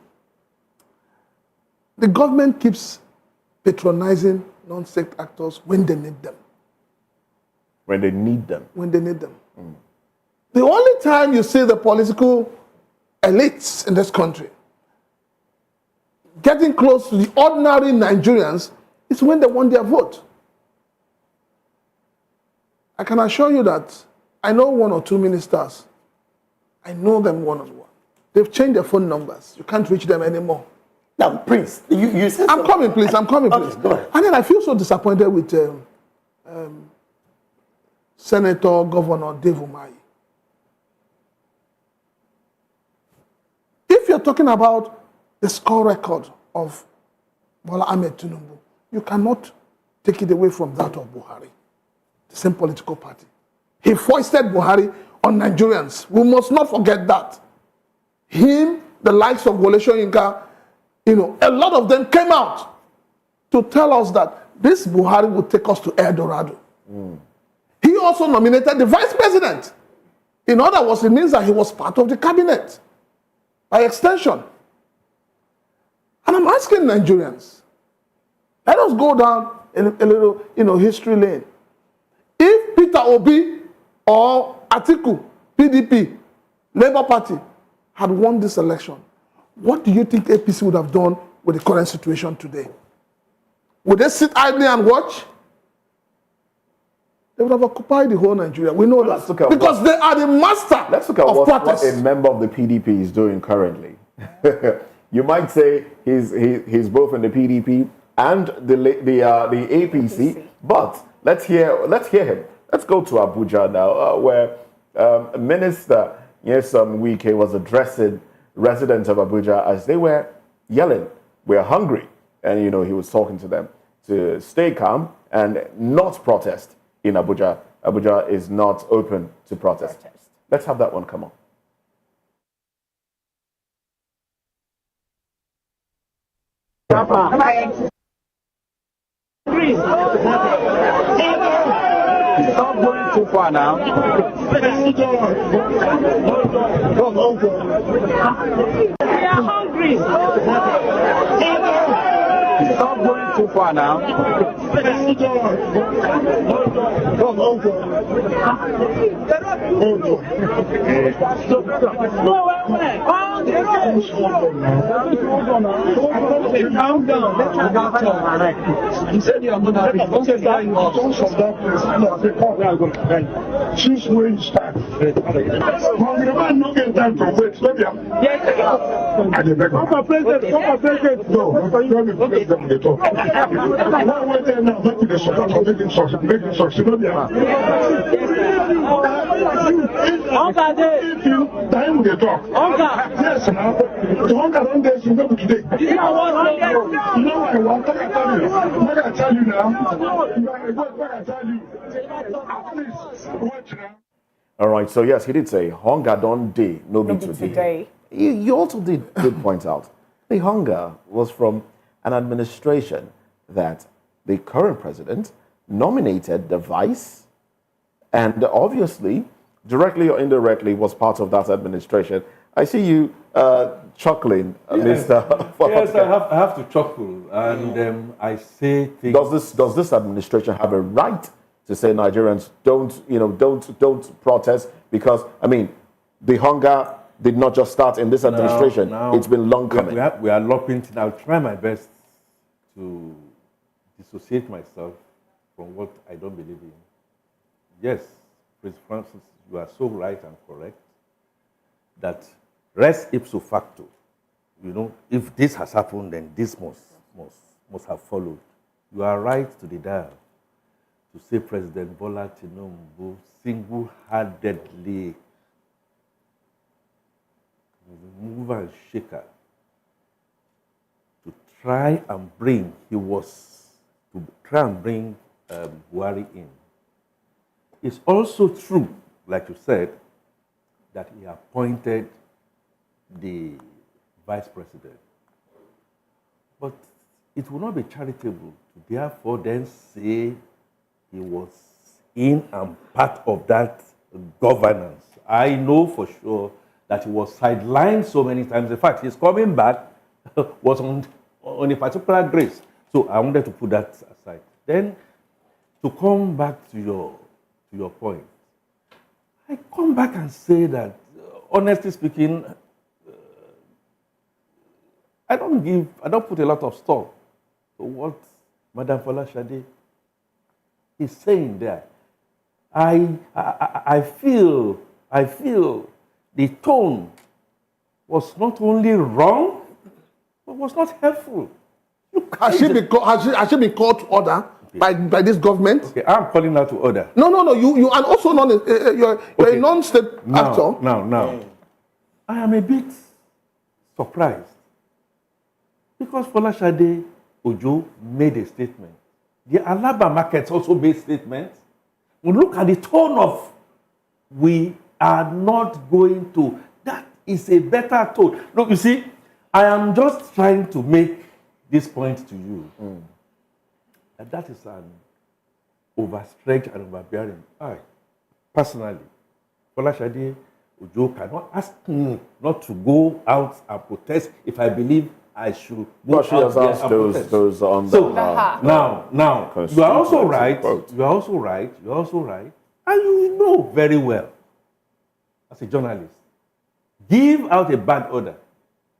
government keeps patronizing non-state actors when they need them. When they need them? When they need them. The only time you see the political elites in this country getting close to the ordinary Nigerians is when they want their vote. I can assure you that I know one or two ministers. I know them one-on-one. They've changed their phone numbers. You can't reach them anymore. Now, Prince, you said I'm coming, please. Okay, go ahead. And then I feel so disappointed with Senator Governor Dave Umahi. If you're talking about the score record of Bola Ahmed Tinubu, you cannot take it away from that of Buhari, the same political party. He foisted Buhari on Nigerians. We must not forget that. Him, the likes of Wole Soyinka, a lot of them came out to tell us that this Buhari would take us to El Dorado. He also nominated the vice president. In other words, it means that he was part of the cabinet, by extension. And I'm asking Nigerians, let us go down a little, history lane. If Peter Obi or Atiku, PDP, Labour Party, had won this election, what do you think APC would have done with the current situation today? Would they sit idly and watch? they would have occupied the whole Nigeria. We know Let's that. look at Because they are the master Let's look at of what protest. a member of the PDP is doing currently. You might say he's both in the PDP and the APC, but let's hear him. Let's go to Abuja now, where Minister Nyesom Wike was addressing residents of Abuja as they were yelling, "We're hungry," and he was talking to them to stay calm and not protest in Abuja. Abuja is not open to protest. Let's have that one come on. Stop going too far now. We are hungry. Stop going too far now. Calm down. You said you are going to choose where you stand. Congregation no get time to wait. Let me President. No, let me place them in the talk. Now wait there now, make the support of making succeed. If you time with the talk. Yes, now. The hunger on this you go today. You know what I want to tell you. What I tell you now. What I tell you. At least watch now. All right, so yes, he did say, hunger don't day, no be today. You also did point out, the hunger was from an administration that the current president nominated the vice, and obviously, directly or indirectly, was part of that administration. I see you chuckling, yes. Mr. Yes, I have to chuckle, and I say things. Does this administration have a right to say Nigerians don't protest? Because the hunger did not just start in this administration. No, it's been long coming. We are lopping. I'll try my best to dissociate myself from what I don't believe in. Yes, Prince Francis, you are so right and correct that res ipso facto, if this has happened, then this must have followed. You are right to the dial to say President Bola Tinubu single-handedly mover and shaker to try and bring Buhari in. It's also true, like you said, that he appointed the vice president. But it will not be charitable to therefore then say he was in and part of that governance. I know for sure that he was sidelined so many times. In fact, his coming back was on a particular grace. So I wanted to put that aside. Then, to come back to your point, I come back and say that, honestly speaking, I don't put a lot of stock to what Madam Folashade is saying there. I feel the tone was not only wrong, but was not helpful. Has she been called to order by this government? Okay, I'm calling her to order. No. You are also you're a non-state actor. Now. I am a bit surprised because Folashade Ojo made a statement. The Alaba markets also made statements. We look at the tone of, we are not going to. That is a better tone. Look, you see, I am just trying to make this point to you. That is an overstretch and overbearing. I, personally, Folashade Ojo cannot ask me not to go out and protest if I believe I should go out there and protest. Those on so now, you are also right. You are also right. And you know very well, as a journalist, give out a bad order.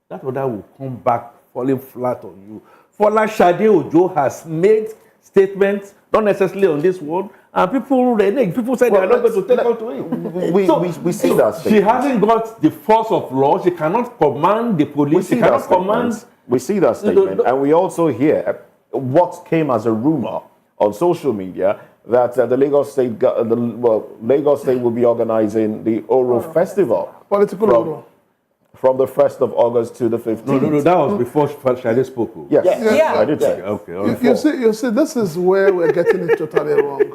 That order will come back falling flat on you. Folashade Ojo has made statements, not necessarily on this one, And people renege. People say they are not going to take her to it. We see that She hasn't got the force of law. She cannot command the police. She cannot command. We see that statement. And we also hear what came as a rumor on social media that the Lagos State, Lagos State will be organizing the Oro Festival. Political Oro. From the 1st of August to the 15th. No, that was before Shade spoke. Yes, Yeah. I did say. Okay, all right. You see, this is where we're getting it totally wrong.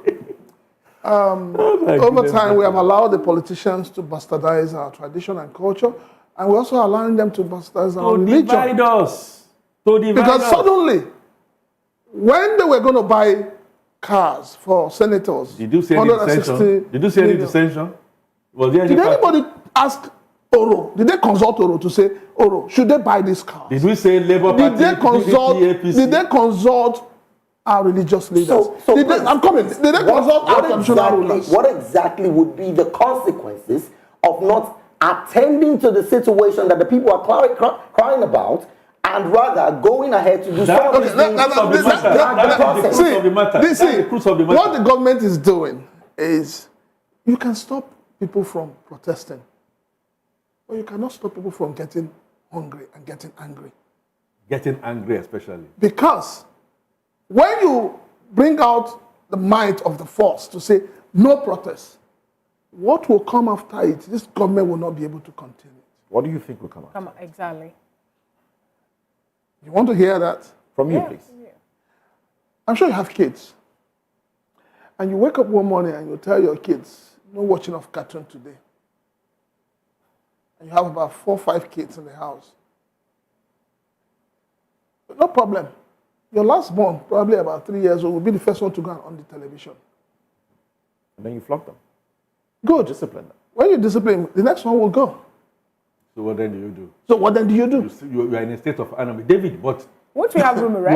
Over time, we have allowed the politicians to bastardize our tradition and culture, and we're also allowing them to bastardize our religion. Divide us. To divide Because us. suddenly, when they were going to buy cars for senators, Did you see any dissension? Did you see any dissension? Was there any Did anybody ask Oro? Did they consult Oro to say, Oro, should they buy this car? Did we say Labour Party? Did they consult? APC? Did they consult our religious leaders? I'm coming. Did they consult our traditional rulers? What exactly would be the consequences of not attending to the situation that the people are crying about, and rather going ahead to do something? What the government is doing is, you can stop people from protesting, but you cannot stop people from getting hungry and getting angry. Getting angry, especially. Because when you bring out the might of the force to say no protest, what will come after it? This government will not be able to contain it. What do you think will come after? Exactly. You want to hear that? From you, please. Yeah. I'm sure you have kids. And you wake up one morning and you tell your kids, no watching of cartoon today. And you have about 4 or 5 kids in the house. But no problem. Your last born, probably about 3 years old, will be the first one to go on the television. And then you flog them. Good. Discipline them. When you discipline, the next one will go. So what then do you do? So what then do you do? You are in a state of anarchy. David, but Won't we have room arrest?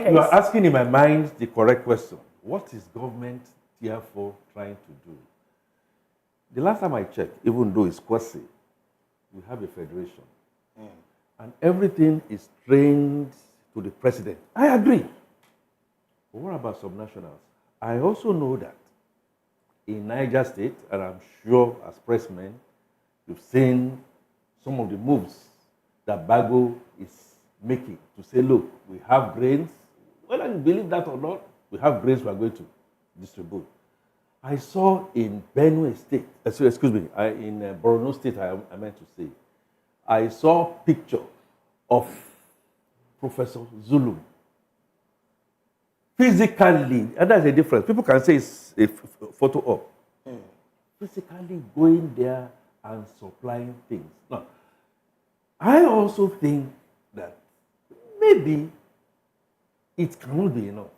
you are asking in my mind the correct question. What is government therefore trying to do? The last time I checked, even though it's quasi, we have a federation. And everything is trained to the president. I agree. But what about subnationals? I also know that in Niger State, and I'm sure as pressmen, you've seen some of the moves that Bago is making to say, look, we have grains. Whether you believe that or not, we have grains we are going to distribute. I saw in Benue State, in Borno State, I meant to say, I saw a picture of Professor Zulu. Physically, and that's a difference. People can say it's a photo op. Physically going there and supplying things. Now, I also think that maybe it cannot be enough.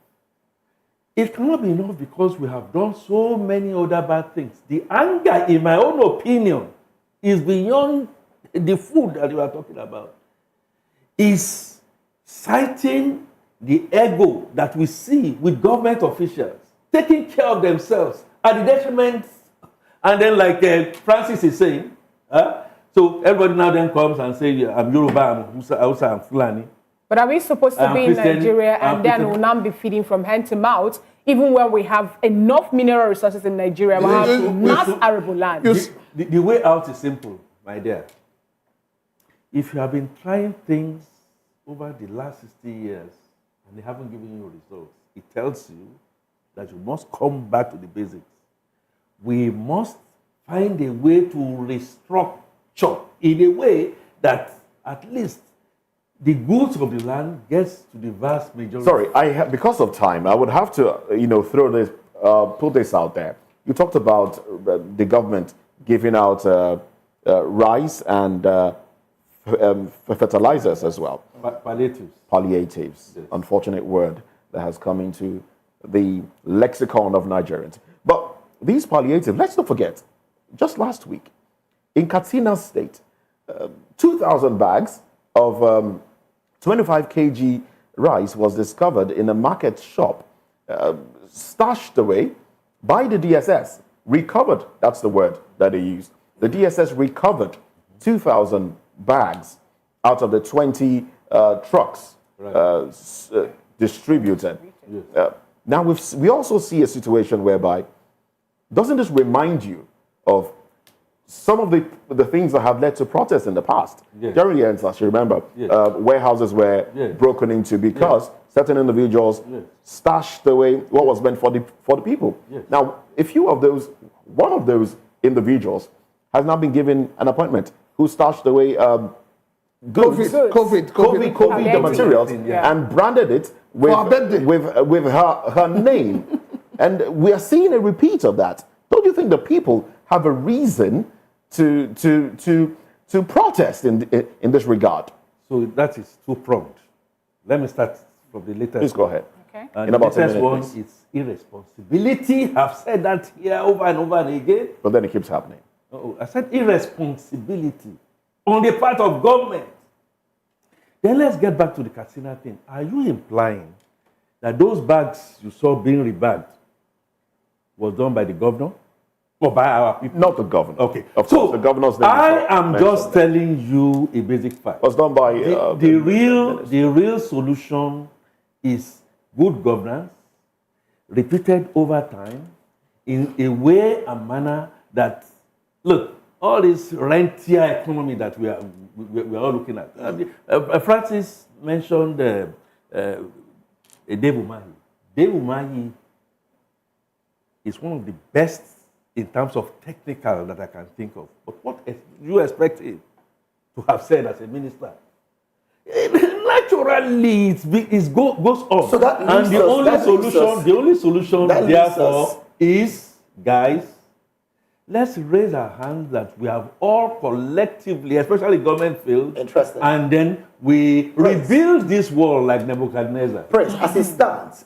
It cannot be enough because we have done so many other bad things. The anger, in my own opinion, is beyond the food that you are talking about. Is citing the ego that we see with government officials taking care of themselves at the detriment, and then like Francis is saying, so everybody now then comes and says, I'm Yoruba, I'm Hausa, I'm Fulani. But are we supposed to be in Nigeria and then we'll not be feeding from hand to mouth, even when we have enough mineral resources in Nigeria? We have mass arable land. The way out is simple, my dear. If you have been trying things over the last 60 years and they haven't given you results, it tells you that you must come back to the basics. We must find a way to restructure in a way that at least the goods of the land gets to the vast majority. Sorry, because of time, I would have to, throw this, put this out there. You talked about the government giving out rice and fertilizers as well. Palliatives. Palliatives. Yes. Unfortunate word that has come into the lexicon of Nigerians. But these palliatives, let's not forget, just last week, in Katsina State, 2,000 bags of 25 kg rice was discovered in a market shop, stashed away by the DSS. Recovered, that's the word that they used. The DSS recovered 2,000 bags out of the 20 trucks distributed. Yes. Now, we also see a situation whereby, doesn't this remind you of some of the things that have led to protests in the past? Yes. During the EndSARS, you remember, Yes. Warehouses were Yes. broken into because certain individuals stashed away what was meant for the people. Yes. Now, one of those individuals has now been given an appointment who stashed away goods, COVID the materials, and branded it with her name. And we are seeing a repeat of that. Don't you think the people have a reason to protest in this regard? So that is two-pronged. Let me start from the latest. Please go ahead. Okay. And In the about 10 latest minutes, one please. is irresponsibility. I've said that here over and over and again. But then it keeps happening. Oh, I said irresponsibility on the part of government. Then let's get back to the Katsina thing. Are you implying that those bags you saw being rebagged was done by the governor or by our people? Not the governor. Okay. Of So course, the governor's name I is am mentioned just there. telling you a basic fact. It was done by The real solution is good governance, repeated over time, in a way and manner that, look, all this rentier economy that we are all looking at. Francis mentioned Dave Umahi. Dave Umahi is one of the best in terms of technical that I can think of. But what do you expect him to have said as a minister? Naturally, it goes on. So that and the only solution, therefore, is, guys, let's raise our hands that we have all collectively, especially government field, and then we rebuild this world like Nebuchadnezzar. Prince, as it stands,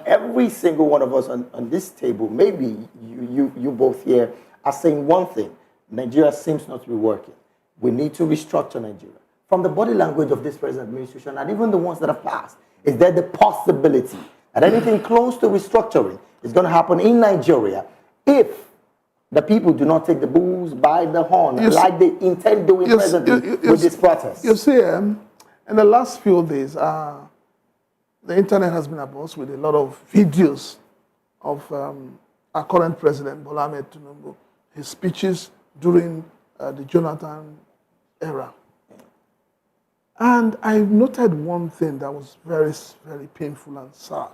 every single one of us on this table, maybe you both here, are saying one thing: Nigeria seems not to be working. We need to restructure Nigeria. From the body language of this present administration, and even the ones that have passed, is there the possibility that anything close to restructuring is going to happen in Nigeria if the people do not take the bulls by the horn like they intend doing presently with this protest? You see, in the last few days, the internet has been abuzz with a lot of videos of our current president, Bola Ahmed Tinubu, his speeches during the Jonathan era. And I noted one thing that was very, very painful and sad.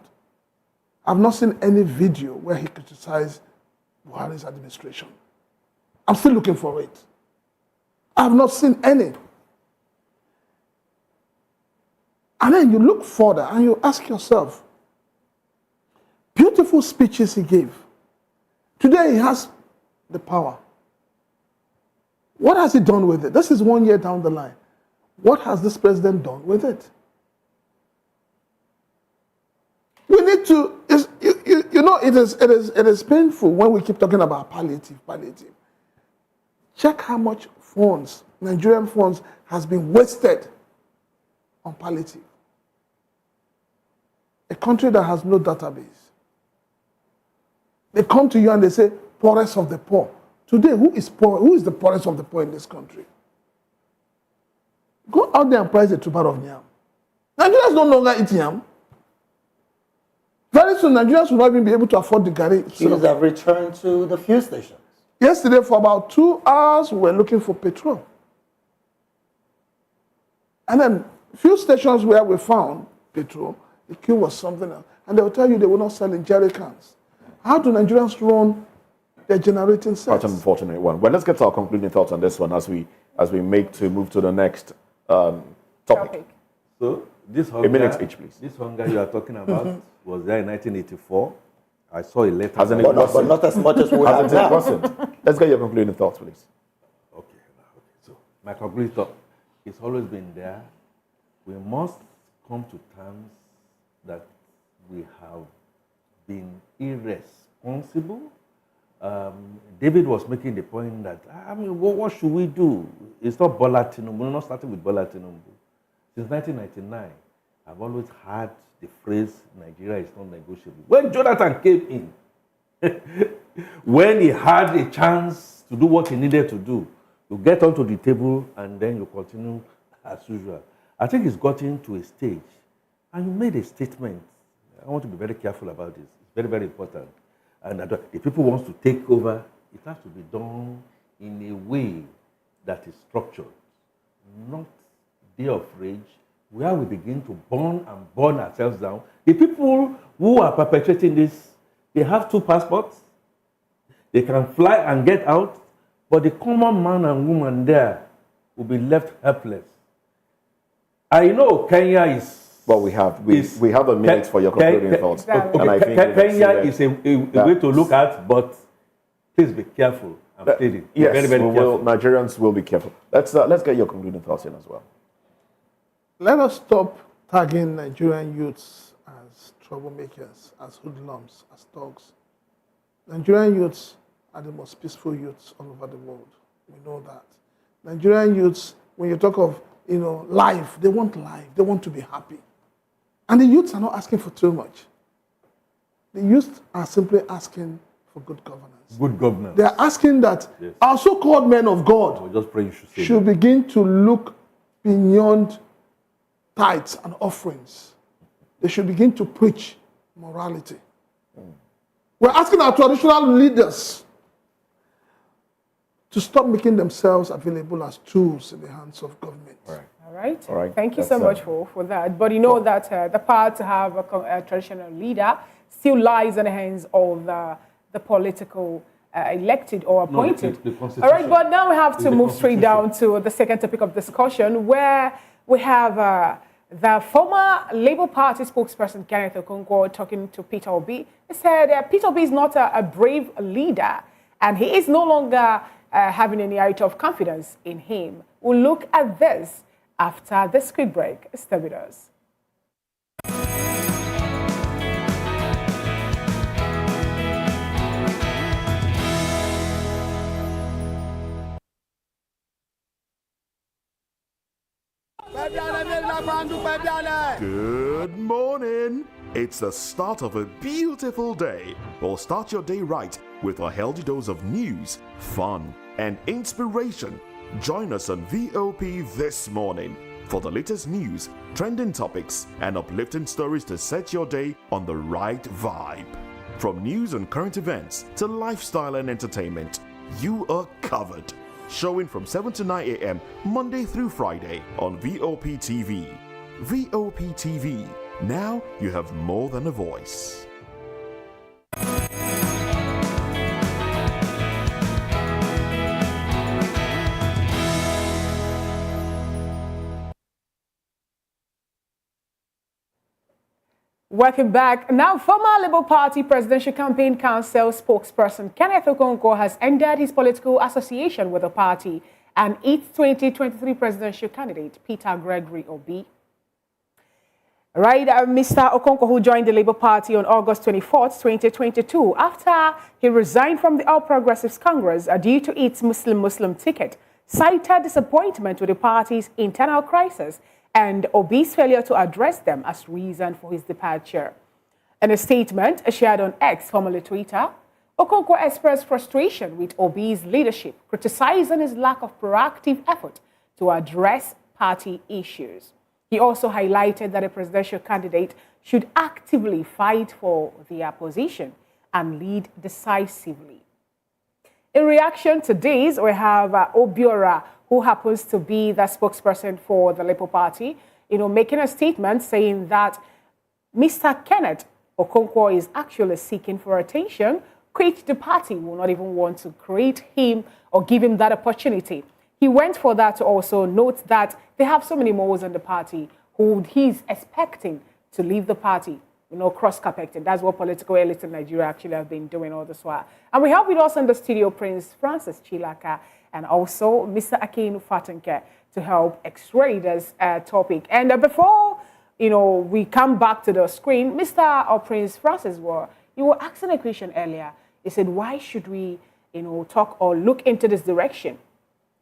I've not seen any video where he criticized Buhari's administration. I'm still looking for it. I have not seen any. And then you look further and you ask yourself, beautiful speeches he gave. Today he has the power. What has he done with it? This is 1 year down the line. What has this president done with it? We need to, it is painful when we keep talking about palliative. Check how much funds, Nigerian funds, has been wasted on palliative. A country that has no database. They come to you and they say, poorest of the poor. Today, who is poor? Who is the poorest of the poor in this country? Go out there and price a tuber of yam. Nigerians no longer eat yam. Very soon, Nigerians will not even be able to afford the garri. Queues have returned to the fuel stations. Yesterday, for about 2 hours, we were looking for petrol. And then, few stations where we found petrol, the queue was something else. And they will tell you they will not sell in jerry cans. How do Nigerians run their generating sets? Quite an unfortunate one. Well, let's get to our concluding thoughts on this one as we move to the next topic. So this hunger, a minute each, please. This hunger you are talking about was there in 1984. I saw a letter. But not as much as we have now. Let's get your concluding thoughts, please. Okay. So my concluding thought, it's always been there. We must come to terms that we have been irresponsible. David was making the point that, what should we do? It's not Bola Tinubu. We're not starting with Bola Tinubu. Since 1999, I've always had the phrase, Nigeria is not negotiable. When Jonathan came in, when he had a chance to do what he needed to do, you get onto the table and then you continue as usual. I think it's gotten to a stage, and you made a statement I want to be very careful about this. It's very, very important. And that if people want to take over, it has to be done in a way that is structured, not day of rage, where we begin to burn ourselves down. The people who are perpetrating this, they have 2 passports. They can fly and get out, but the common man and woman there will be left helpless. I know Kenya is... Well, we have a minute for your concluding thoughts. Exactly. And I think Kenya is a way to look at, but please be careful. I'm pleading. Yes, very, very careful. Nigerians will be careful. Let's get your concluding thoughts in as well. Let us stop tagging Nigerian youths as troublemakers, as hoodlums, as thugs. Nigerian youths are the most peaceful youths all over the world. We know that. Nigerian youths, when you talk of life, they want life. They want to be happy. And the youths are not asking for too much. The youths are simply asking for good governance. Good governance. They are asking that our so-called men of God should begin to look beyond tithes and offerings. They should begin to preach morality. We're asking our traditional leaders to stop making themselves available as tools in the hands of government. All right. Thank you so much for that. But you know that the power to have a traditional leader still lies in the hands of the political elected or appointed. The all right, but now we have to move straight down to the second topic of discussion, where we have the former Labour Party spokesperson, Kenneth Okonkwo, talking to Peter Obi. He said Peter Obi is not a brave leader, and he is no longer having any right of confidence in him. We'll look at this after this quick break. Stay with us. Good morning. It's the start of a beautiful day. Well, start your day right with a healthy dose of news, fun, and inspiration. Join us on VOP this morning for the latest news, trending topics, and uplifting stories to set your day on the right vibe. From news and current events to lifestyle and entertainment, you are covered. Showing from 7 to 9 a.m. Monday through Friday on VOP TV. VOP TV. Now you have more than a voice. Welcome back. Now, former Labour Party Presidential Campaign Council spokesperson Kenneth Okonkwo has ended his political association with the party and its 2023 presidential candidate, Peter Gregory Obi. Right, Mr. Okonkwo, who joined the Labour Party on August 24th, 2022, after he resigned from the All Progressives Congress due to its Muslim ticket, cited disappointment with the party's internal crisis and Obi's failure to address them as reason for his departure. In a statement shared on X, formerly Twitter, Okonkwo expressed frustration with Obi's leadership, criticizing his lack of proactive effort to address party issues. He also highlighted that a presidential candidate should actively fight for the opposition and lead decisively. In reaction to this, we have Obiora, who happens to be the spokesperson for the Labour Party, making a statement saying that Mr. Kenneth Okonkwo is actually seeking for attention, which the party will not even want to create him or give him that opportunity. He went for that to also note that they have so many moles in the party who he's expecting to leave the party, cross-carpeting. That's what political elites in Nigeria actually have been doing all this while. And we have with us in the studio Prince Francis Chilaka and also Mr. Akin Fatanke to help x-ray this topic. And before, we come back to the screen, Mr. or Prince Francis, you were asking a question earlier. You said, why should we, talk or look into this direction?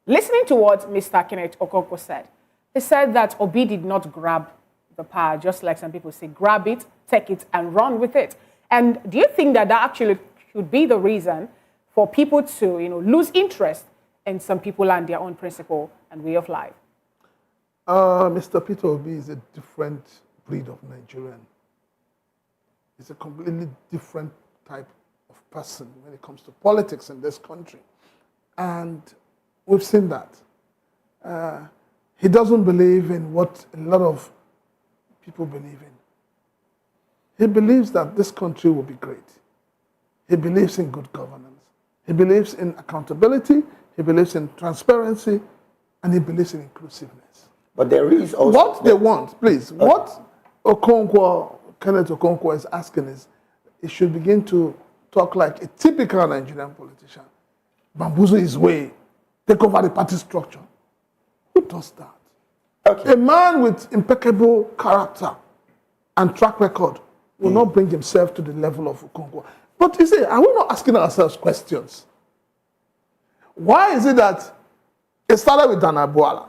Listening to what Mr. Kenneth Okonkwo said, he said that Obi did not grab the power, just like some people say, grab it, take it, and run with it. And do you think that actually should be the reason for people to, lose interest in some people and their own principle and way of life? Mr. Peter Obi is a different breed of Nigerian. is a completely different type of person when it comes to politics in this country. And we've seen that. He doesn't believe in what a lot of people believe in. He believes that this country will be great. He believes in good governance. He believes in accountability. He believes in transparency. And he believes in inclusiveness. But there is also... What they want, please, what Kenneth Okonkwo is asking is, he should begin to talk like a typical Nigerian politician. Bamboozle his way, take over the party structure. Who does that? Okay. A man with impeccable character and track record will not bring himself to the level of Okonkwo. But you see, are we not asking ourselves questions? Why is it that it started with Dana Buala,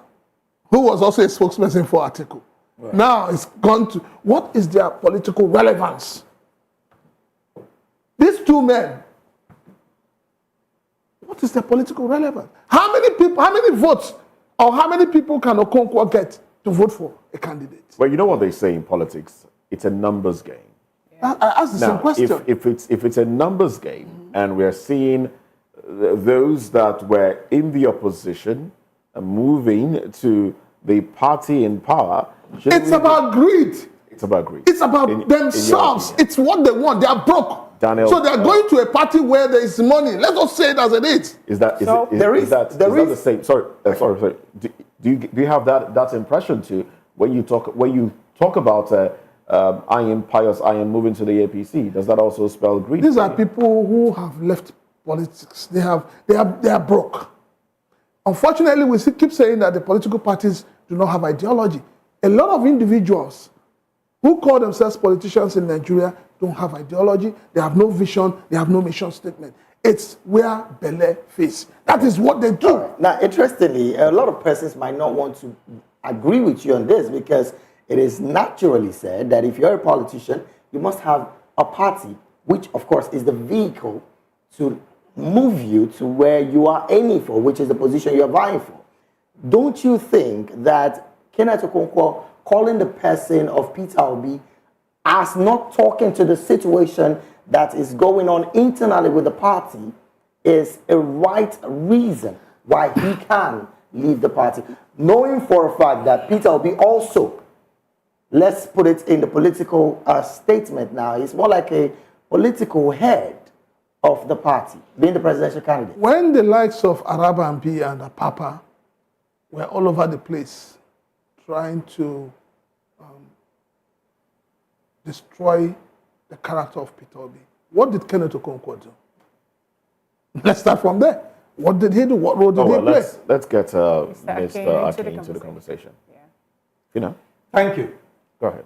who was also a spokesperson for Atiku? Right. Now it's gone to, what is their political relevance? These two men, what is their political relevance? How many people, how many votes, or how many people can Okonkwo get to vote for a candidate? Well, you know what they say in politics? It's a numbers game. Yeah. I asked the same question. If it's a numbers game, and we're seeing those that were in the opposition moving to the party in power, it's about greed. It's about greed. It's about themselves. It's what they want. They are broke. Daniel, so they're going to a party where there is money. Let us say it as it is. Is that the same? Sorry. Do you have that impression too when you talk about I am pious, I am moving to the APC? Does that also spell greed? These are people who have left politics. They are broke. Unfortunately, we keep saying that the political parties do not have ideology. A lot of individuals who call themselves politicians in Nigeria don't have ideology, they have no vision, they have no mission statement. It's where Bele face. That is what they do. Right. Now, interestingly, a lot of persons might not want to agree with you on this because it is naturally said that if you're a politician, you must have a party, which of course is the vehicle to move you to where you are aiming for, which is the position you're vying for. Don't you think that Kenneth Okonkwo calling the person of Peter Obi as not talking to the situation that is going on internally with the party is a right reason why he can leave the party, knowing for a fact that Peter Obi also, let's put it in the political statement now, is more like a political head of the party, being the presidential candidate. When the likes of Araba MP and Apapa were all over the place trying to destroy the character of Peter Obi, what did Kenneth Okonkwo do? Let's start from there. What did he do? What role did he play? Let's get Mr. Akin into the conversation. Yeah. You know? Thank you. Go ahead.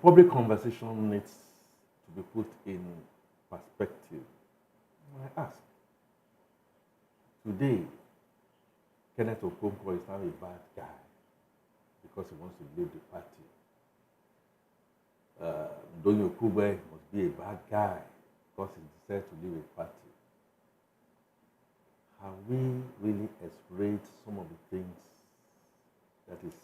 Public conversation needs to be put in perspective. I ask, today, Kenneth Okonkwo is now a bad guy because he wants to leave the party. Donyo Kube must be a bad guy because he decided to leave a party. Have we really explored some of the things that is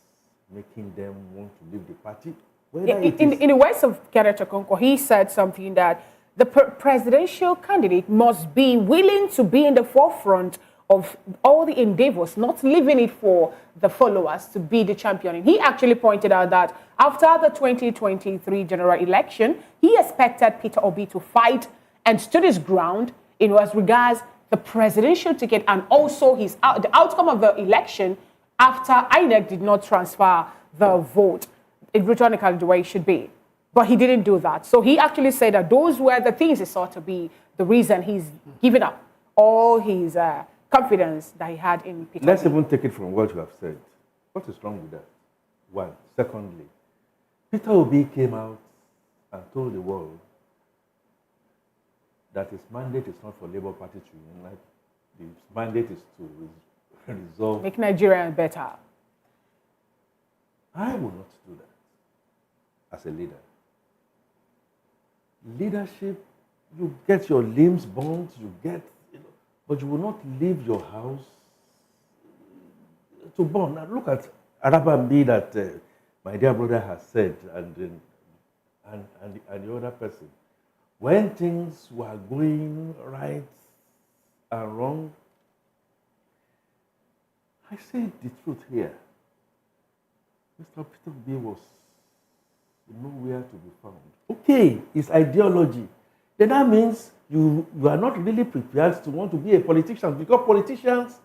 making them want to leave the party? In the words of Kenneth Okonkwo, he said something that the presidential candidate must be willing to be in the forefront of all the endeavors, not leaving it for the followers to be the champion. And he actually pointed out that after the 2023 general election, he expected Peter Obi to fight and stood his ground in as regards the presidential ticket and also the outcome of the election after INEC did not transfer the vote electronically the way it should be. But he didn't do that. So he actually said that those were the things he saw to be the reason he's given up all his confidence that he had in Peter Let's Obi. even take it from what you have said. What is wrong with that? One. Secondly, Peter Obi came out and told the world that his mandate is not for Labour Party to unite. His mandate is to resolve... Make Nigeria better. I will not do that as a leader. Leadership, you get your limbs burnt, but you will not leave your house to burn. Now look at Arabambi that my dear brother has said, and and the other person. When things were going right and wrong, I say the truth here. Mr. Peter B was nowhere to be found. Okay, it's ideology. Then that means you are not really prepared to want to be a politician, because politicians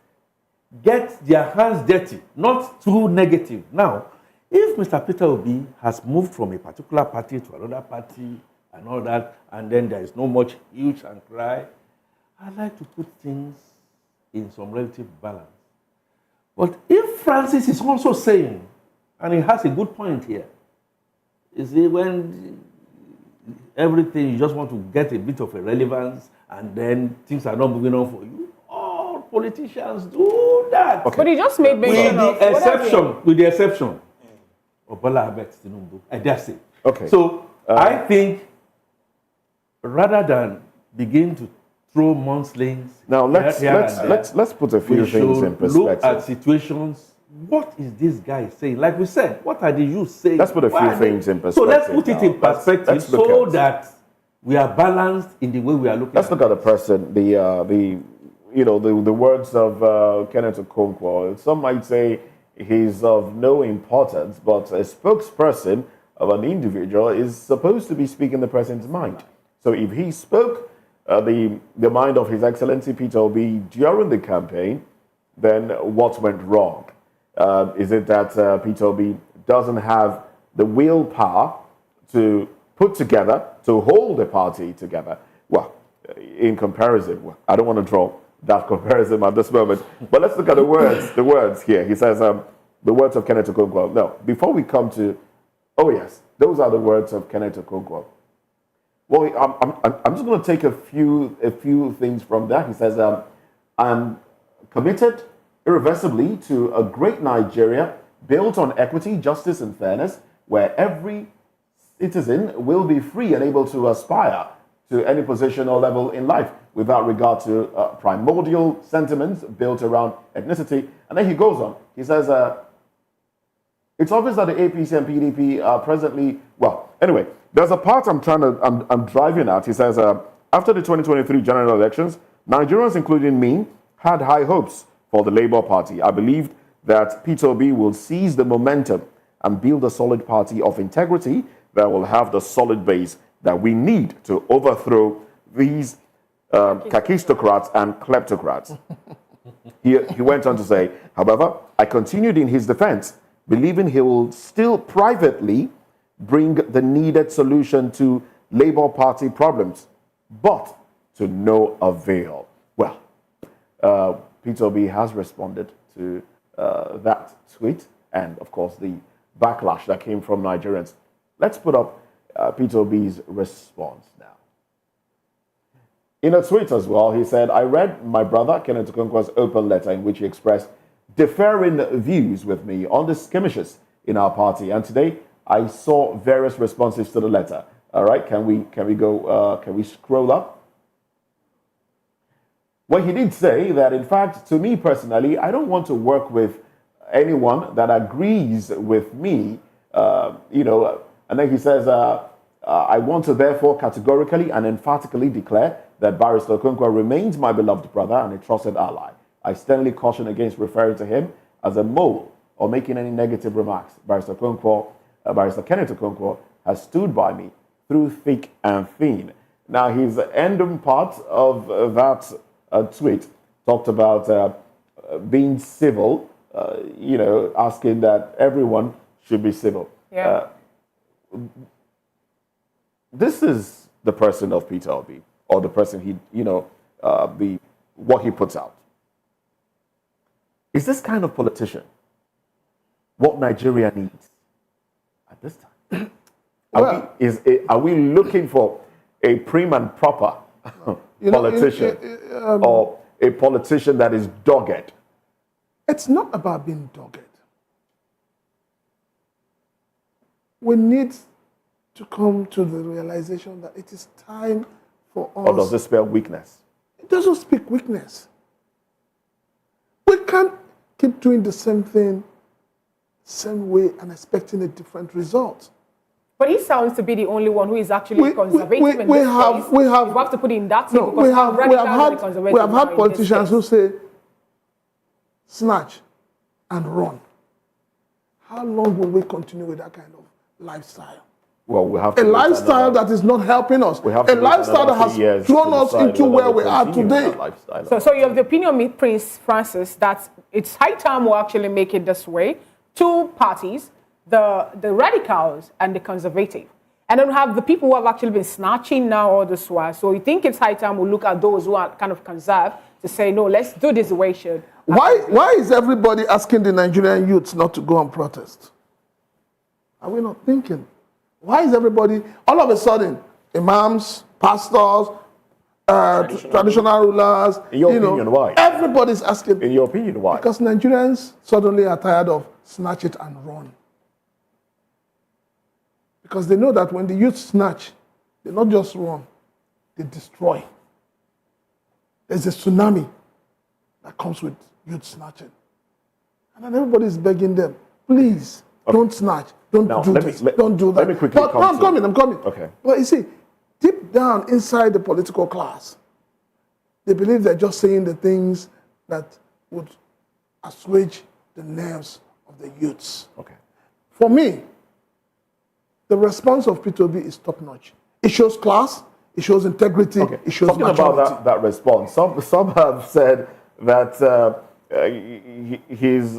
get their hands dirty, not too negative. Now, if Mr. Peter Obi has moved from a particular party to another party and all that, and then there is no much huge and cry, I like to put things in some relative balance. But if Francis is also saying, and he has a good point here, you see, when everything, you just want to get a bit of a relevance, and then things are not moving on for you, all politicians do that. Okay. But he just made mention of with the exception of Bola Ahmed Tinubu, I dare say. Okay. So I think rather than begin to throw mudslings, now let's put a few things in perspective. Look at situations. What is this guy saying? Like we said, what are the youth saying? Let's put a few things in perspective. So let's put it in perspective so that we are balanced in the way we are looking. Let's look at the person, the words of Kenneth Okonkwo. Some might say he's of no importance, but a spokesperson of an individual is supposed to be speaking the person's mind. So if he spoke the mind of His Excellency Peter Obi during the campaign, then what went wrong? Is it that Peter Obi doesn't have the willpower to put together, to hold the party together? Well, in comparison, I don't want to draw that comparison at this moment, but let's look at the words here. He says, the words of Kenneth Okonkwo. No, before we come to, oh yes, those are the words of Kenneth Okonkwo. Well, I'm just going to take a few things from that. He says, I'm committed irreversibly to a great Nigeria built on equity, justice, and fairness, where every citizen will be free and able to aspire to any position or level in life without regard to primordial sentiments built around ethnicity. And then he goes on. He says, it's obvious that the APC and PDP are presently, well, anyway, there's a part I'm driving at. He says, after the 2023 general elections, Nigerians, including me, had high hopes for the Labour Party. I believed that Peter Obi will seize the momentum and build a solid party of integrity that will have the solid base that we need to overthrow these kakistocrats and kleptocrats. He went on to say, however, I continued in his defense, believing he will still privately bring the needed solution to Labour Party problems, but to no avail. Well, Peter Obi has responded to that tweet and, of course, the backlash that came from Nigerians. Let's put up Peter Obi's response now. In a tweet as well, he said, I read my brother Kenneth Okonkwo's open letter in which he expressed differing views with me on the skirmishes in our party, and today I saw various responses to the letter. All right, can we scroll up? Well, he did say that, in fact, to me personally, I don't want to work with anyone that agrees with me, and then he says, I want to therefore categorically and emphatically declare that Barrister Okonkwo remains my beloved brother and a trusted ally. I sternly caution against referring to him as a mole or making any negative remarks. Barrister Kenneth Okonkwo has stood by me through thick and thin. Now, his ending part of that tweet talked about being civil, asking that everyone should be civil. Yeah. This is the person of Peter Obi, or the person what he puts out. Is this kind of politician what Nigeria needs at this time? Are we looking for a prim and proper politician, or a politician that is dogged? It's not about being dogged. We need to come to the realization that it is time for us. Or does this spell weakness? It doesn't speak weakness. We can't keep doing the same thing, same way, and expecting a different result. But he sounds to be the only one who is actually conservative in this case. We have to put in that. No, we have had politicians who say, snatch and run. How long will we continue with that kind of lifestyle? Well, we have to a lifestyle that is not helping us. A lifestyle that has thrown us into where we are today. So you have the opinion, Prince Francis, that it's high time we actually make it this way. Two parties, the radicals and the conservative. And then we have the people who have actually been snatching now all this while. So you think it's high time we look at those who are kind of conserved to say, no, let's do this the way it should. Why is everybody asking the Nigerian youths not to go and protest? Are we not thinking? Why is everybody, all of a sudden, imams, pastors, traditional rulers, in your opinion, why? Everybody's asking. In your opinion, why? Because Nigerians suddenly are tired of snatch it and run. Because they know that when the youth snatch, they not just run, they destroy. There's a tsunami that comes with youth snatching. And then everybody's begging them, please, don't snatch. Don't do this. Don't do that. Let me quickly I'm coming. Okay. But you see, deep down inside the political class, they believe they're just saying the things that would assuage the nerves of the youths. Okay. For me, the response of P2B is top-notch. It shows class, it shows integrity, it shows Talking maturity. about that response, some have said that he's,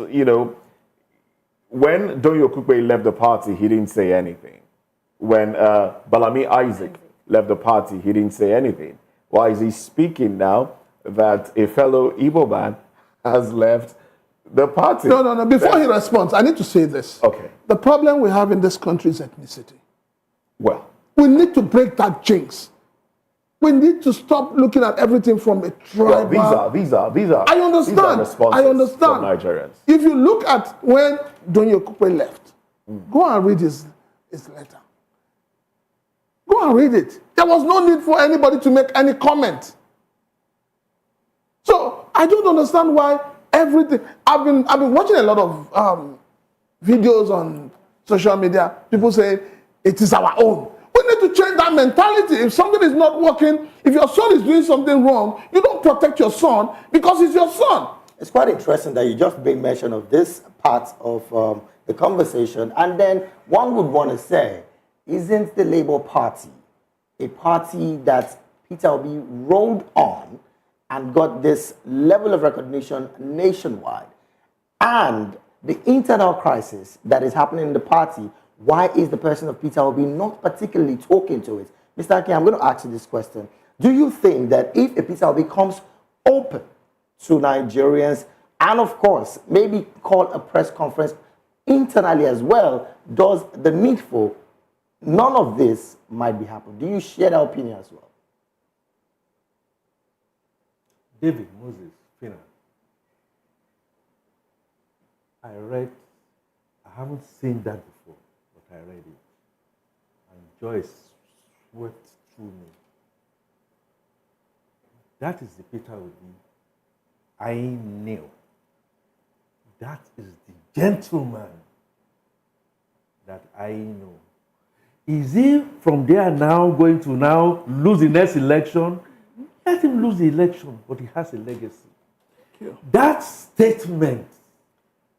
when Donyo Kukwe left the party, he didn't say anything. When Balami Isaac left the party, he didn't say anything. Why is he speaking now that a fellow Igbo man has left the party? No. Before he responds, I need to say this. Okay. The problem we have in this country is ethnicity. Well, we need to break that jinx. We need to stop looking at everything from a tribal. Well, these are. I understand. These are responses I understand. from Nigerians. If you look at when Donyo Kukwe left, go and read his letter. Go and read it. There was no need for anybody to make any comment. So I don't understand why everything. I've been watching a lot of videos on social media. People say it is our own. We need to change that mentality. If something is not working, if your son is doing something wrong, you don't protect your son because he's your son. It's quite interesting that you just made mention of this part of the conversation. And then one would want to say, isn't the Labour Party a party that Peter Obi rolled on and got this level of recognition nationwide? And the internal crisis that is happening in the party, why is the person of Peter Obi not particularly talking to it? Mr. Akin, I'm going to ask you this question. Do you think that if a Peter Obi comes open to Nigerians and, of course, maybe call a press conference internally as well, does the needful, none of this might be happening? Do you share that opinion as well? David Moses, Fina. I haven't seen that before, but I read it. And joy swept through me. That is the Peter Obi I knew. That is the gentleman that I know. Is he from there now going to now lose the next election? Let him lose the election, but he has a legacy. That statement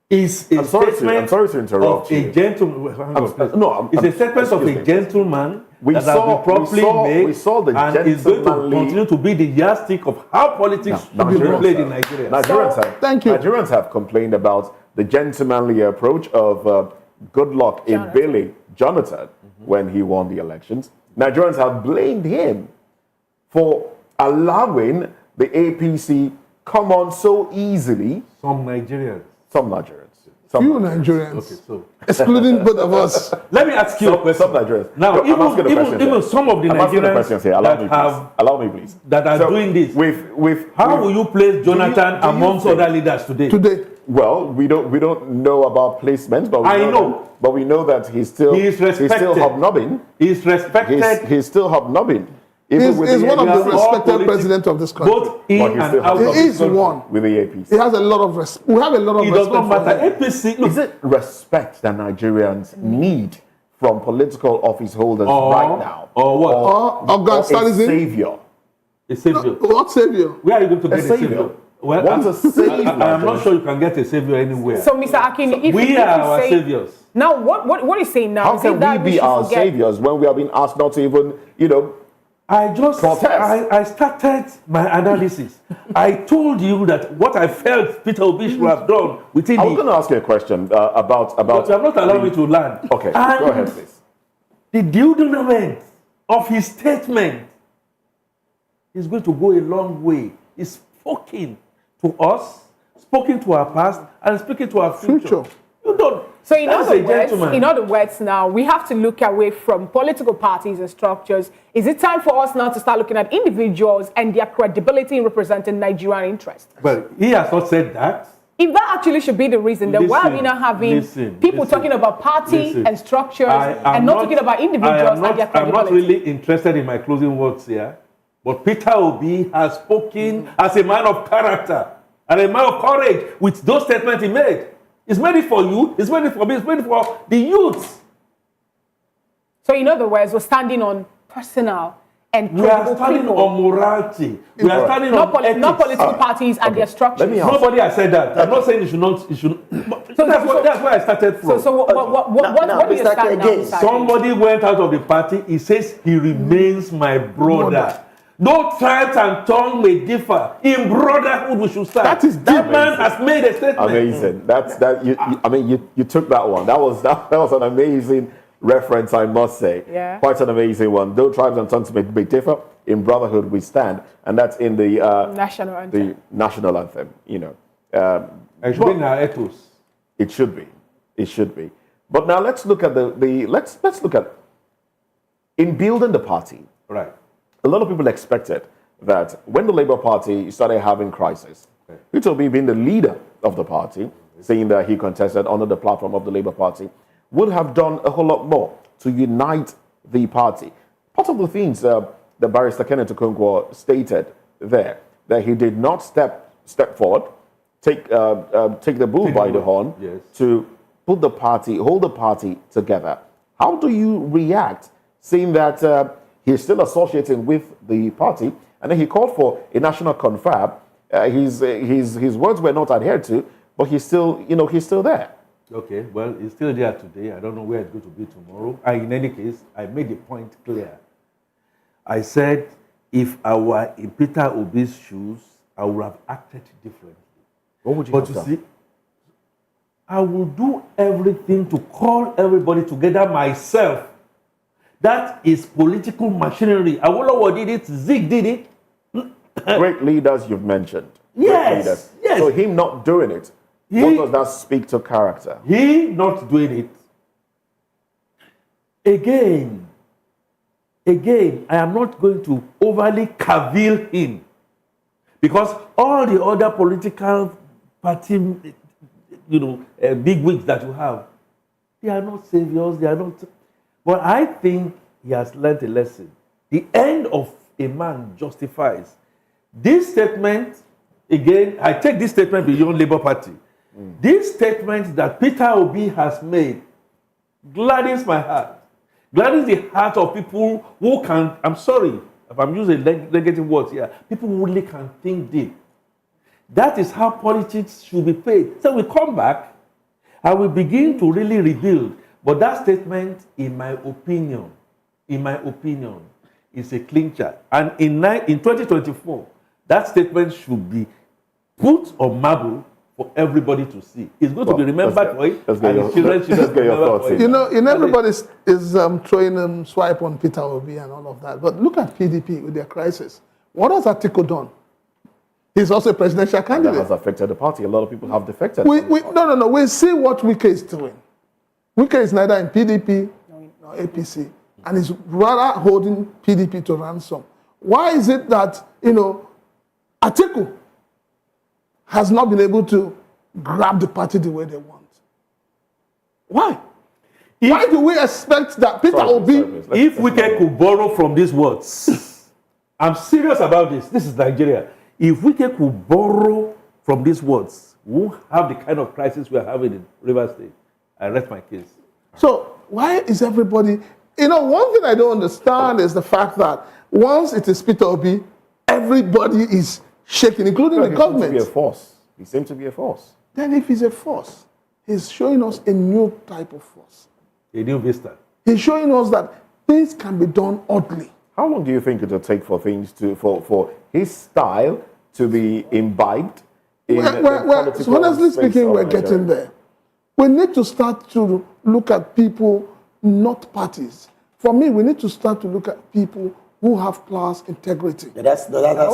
is a statement I'm sorry to interrupt of a gentleman. It's a statement of a gentleman that has been properly made and is going to continue to be the yardstick of how politics should be played in Nigeria. Nigerians have complained about the gentlemanly approach of Goodluck Ebele Jonathan when he won the elections. Nigerians have blamed him for allowing the APC come on so easily. Some Nigerians. Few Nigerians. Okay, so excluding both of us. Let me ask you a question. Some Nigerians. Now, even some of the Nigerians here. Allow me, please. That are doing this. How will you place Jonathan amongst other leaders today? Well, we don't know about placements, but we know that he's still hobnobbing. He's respected. He's still hobnobbing. He's one of the respected presidents of this country. Both in and out of he is one with the APC. He has a lot of respect. We have a lot of respect. It does not matter. APC. Is it respect that Nigerians need from political office holders right now. Or what? Or God a savior. A savior. What savior? Where are you going to get a savior? Well, what's a savior? I am not sure you can get a savior anywhere. So, Mr. Akin, if we you are our say, saviors. Now, what is saying now? How is can that we be our forget? saviors when we are being asked not to even, protest? I started my analysis. I told you that what I felt Peter Obi should have done within I was going to ask you a question about. But you have not allowed me to land. Okay, go ahead, please. The deodorant of his statement is going to go a long way. He's spoken to us, spoken to our past, and speaking to our future. You don't. So in other words, now we have to look away from political parties and structures. Is it time for us now to start looking at individuals and their credibility in representing Nigerian interests? But he has not said that. If that actually should be the reason, then why are we not having people talking about party and structures and not talking about individuals and their credibility? I'm not really interested in my closing words here, but Peter Obi has spoken as a man of character and a man of courage with those statements he made. He's made it for you, he's made it for me, he's made it for the youth. So in other words, we're standing on personal and we are standing on morality. We are standing on ethics. Not political parties and their structures. Nobody has said that. I'm not saying you should not. So that's where I started from. So what do you stand now? Somebody went out of the party. He says he remains my brother. No tribes and tongue may differ. In brotherhood, we should stand. That man has made a statement. Amazing. You took that one. That was an amazing reference, I must say. Yeah. Quite an amazing one. Though tribes and tongues may differ, in brotherhood we stand, and that's in the national anthem. The national anthem. It should be in our ethos. It should be. It should be. But now let's look at let's look at in building the party. Right. A lot of people expected that when the Labour Party started having crisis, Peter Obi being the leader of the party, saying that he contested under the platform of the Labour Party, would have done a whole lot more to unite the party. Part of the things the barrister Kenneth Okonkwo stated there, that he did not step forward, take the bull by the horn, to hold the party together. How do you react, seeing that he's still associating with the party, and then he called for a national confab? His words were not adhered to, but he's still there. Okay, well, it's still there today. I don't know where it's going to be tomorrow. In any case, I made the point clear. I said, if I were in Peter Obi's shoes, I would have acted differently. What would you have done? See, I will do everything to call everybody together myself. That is political machinery. Awolowo did it, Zig did it. Great leaders you've mentioned. Yes. So him not doing it, what does that speak to character? He not doing it. Again, I am not going to overly cavil him, because all the other political party, big wigs that you have, they are not saviors, they are not. But I think he has learned a lesson. The end of a man justifies. This statement, again, I take this statement beyond Labour Party. This statement that Peter Obi has made gladdens my heart. Gladdens the heart of people who can, I'm sorry if I'm using negative words here, people who really can think deep. That is how politics should be paid. So we come back and we begin to really rebuild. But that statement, in my opinion, is a clincher. And in 2024, that statement should be put on marble for everybody to see. It's going to be remembered for it. Let's get your thoughts. Everybody is throwing swipe on Peter Obi and all of that. But look at PDP with their crisis. What has Atiku done? He's also a presidential candidate. That has affected the party. A lot of people have defected. No. We see what Wike is doing. Wike is neither in PDP nor APC, and is rather holding PDP to ransom. Why is it that, Atiku has not been able to grab the party the way they want? Why? Why do we expect that Peter Obi... If Wike could borrow from these words, I'm serious about this. This is Nigeria. If Wike could borrow from these words, we won't have the kind of crisis we are having in Rivers State. I rest my case. So, why is everybody... one thing I don't understand is the fact that once it is Peter Obi, everybody is shaking, including the government. He seems to be a force. He seems to be a force. Then if he's a force, he's showing us a new type of force. A new vista. He's showing us that things can be done oddly. How long do you think it will take for things for his style to be imbibed in the political so honestly space speaking, of we're Nigeria? getting there. We need to start to look at people, not parties. For me, we need to start to look at people who have class integrity. Yeah, that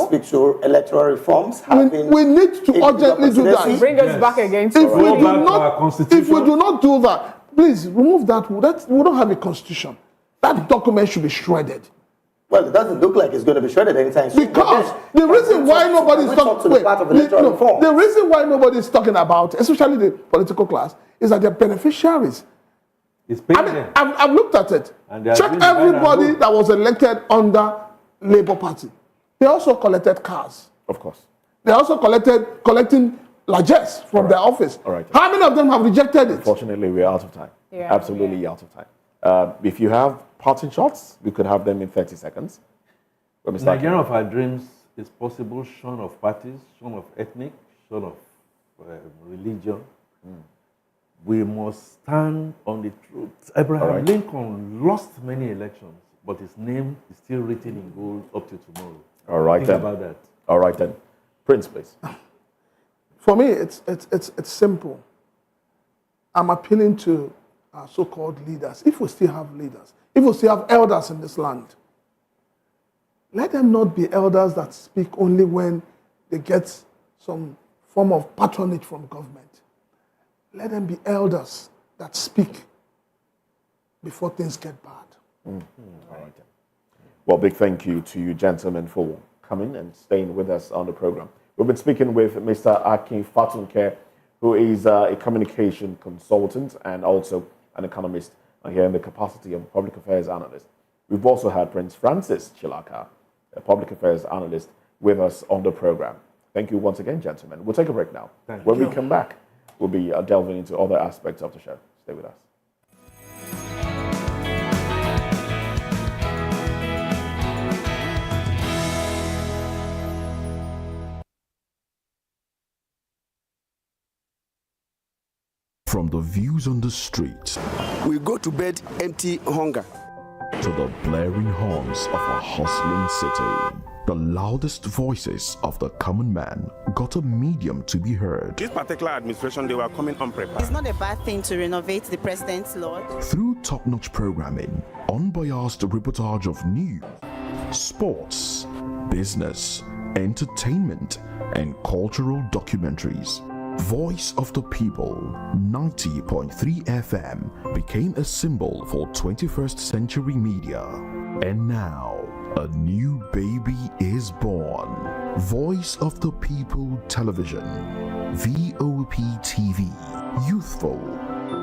speaks to electoral reforms. We need to urgently do that. Bring us back again to if we do not do that, please remove that. We don't have a constitution. That document should be shredded. Well, it doesn't look like it's going to be shredded anytime soon. Because the reason why nobody's talking the reason why nobody's talking about, especially the political class, is that they're beneficiaries. I've looked at it. Check everybody that was elected under Labour Party. They also collected cars. Of course. They also collecting largesse from their office. All right. How many of them have rejected it? Unfortunately, we're out of time. Absolutely out of time. If you have parting shots, we could have them in 30 seconds. Nigeria of our dreams is possible, shorn of parties, shorn of ethnic, shorn of religion. We must stand on the truth. Abraham Lincoln lost many elections, but his name is still written in gold up to tomorrow. All right, Think then. about that. All right, then. Prince, please. For me, it's simple. I'm appealing to our so-called leaders. If we still have leaders, if we still have elders in this land, let them not be elders that speak only when they get some form of patronage from government. Let them be elders that speak before things get bad. All right. Well, big thank you to you gentlemen for coming and staying with us on the program. We've been speaking with Mr. Akin Fatunke, who is a communication consultant and also an economist here in the capacity of a public affairs analyst. We've also had Prince Francis Chilaka, a public affairs analyst, with us on the program. Thank you once again, gentlemen. We'll take a break now. When we come back, we'll be delving into other aspects of the show. Stay with us. From the views on the street We go to bed empty hunger. to the blaring horns of a hustling city, the loudest voices of the common man got a medium to be heard. This particular administration, they were coming unprepared. It's not a bad thing to renovate the president's lodge. Through top-notch programming, unbiased reportage of news, sports, business, entertainment, and cultural documentaries, Voice of the People 90.3 FM became a symbol for 21st century media. And now, a new baby is born. Voice of the People Television, VOP TV, youthful,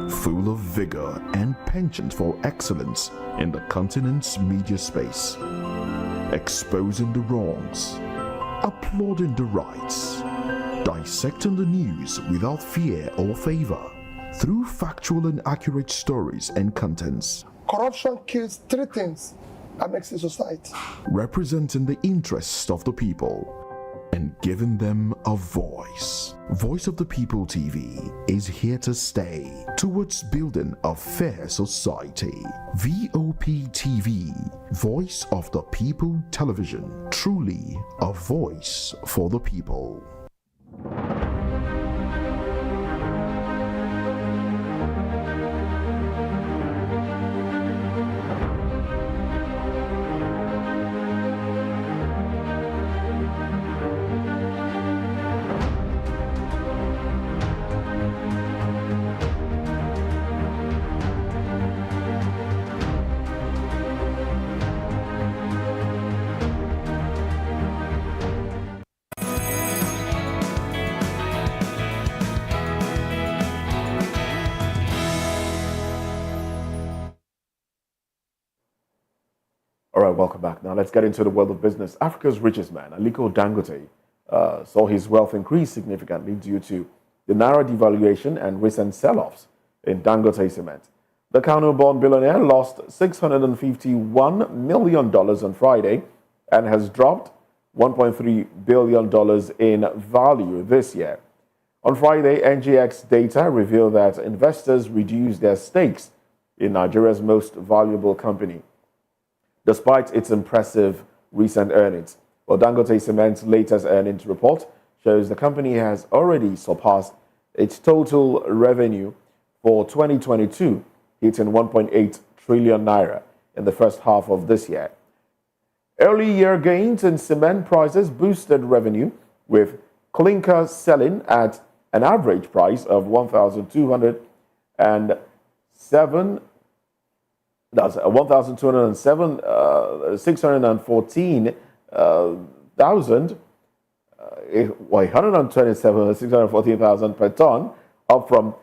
full of vigor and penchant for excellence in the continent's media space, exposing the wrongs, applauding the rights, dissecting the news without fear or favor, through factual and accurate stories and contents. Corruption kills three things that makes a society. Representing the interests of the people and giving them a voice. Voice of the People TV is here to stay towards building a fair society. VOP TV, Voice of the People Television, truly a voice for the people. All right, welcome back. Now let's get into the world of business. Africa's richest man, Aliko Dangote, saw his wealth increase significantly due to the naira devaluation and recent sell-offs in Dangote cement. The Kano-born billionaire lost $651 million on Friday and has dropped $1.3 billion in value this year. On Friday, NGX data revealed that investors reduced their stakes in Nigeria's most valuable company, despite its impressive recent earnings. Well, Dangote Cement's latest earnings report shows the company has already surpassed its total revenue for 2022, hitting 1.8 trillion naira in the first half of this year. Early year gains in cement prices boosted revenue, with clinker selling at an average price of 1,207. That's 1,207, 614,000, 614,000 per ton, up from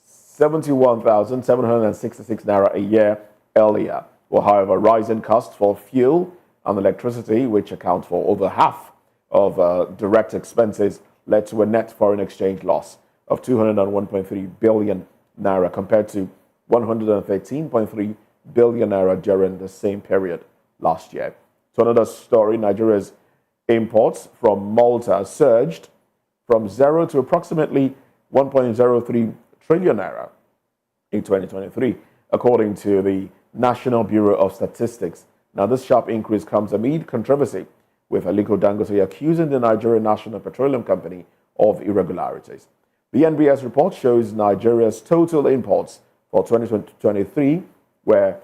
71,766 naira a year earlier. Well, however, rising costs for fuel and electricity, which account for over half of direct expenses, led to a net foreign exchange loss of 201.3 billion naira compared to 113.3 billion naira during the same period last year. To another story, Nigeria's imports from Malta surged from zero to approximately 1.03 trillion naira in 2023, according to the National Bureau of Statistics. Now, this sharp increase comes amid controversy, with Aliko Dangote accusing the Nigerian National Petroleum Company of irregularities. The NBS report shows Nigeria's total imports for 2023 were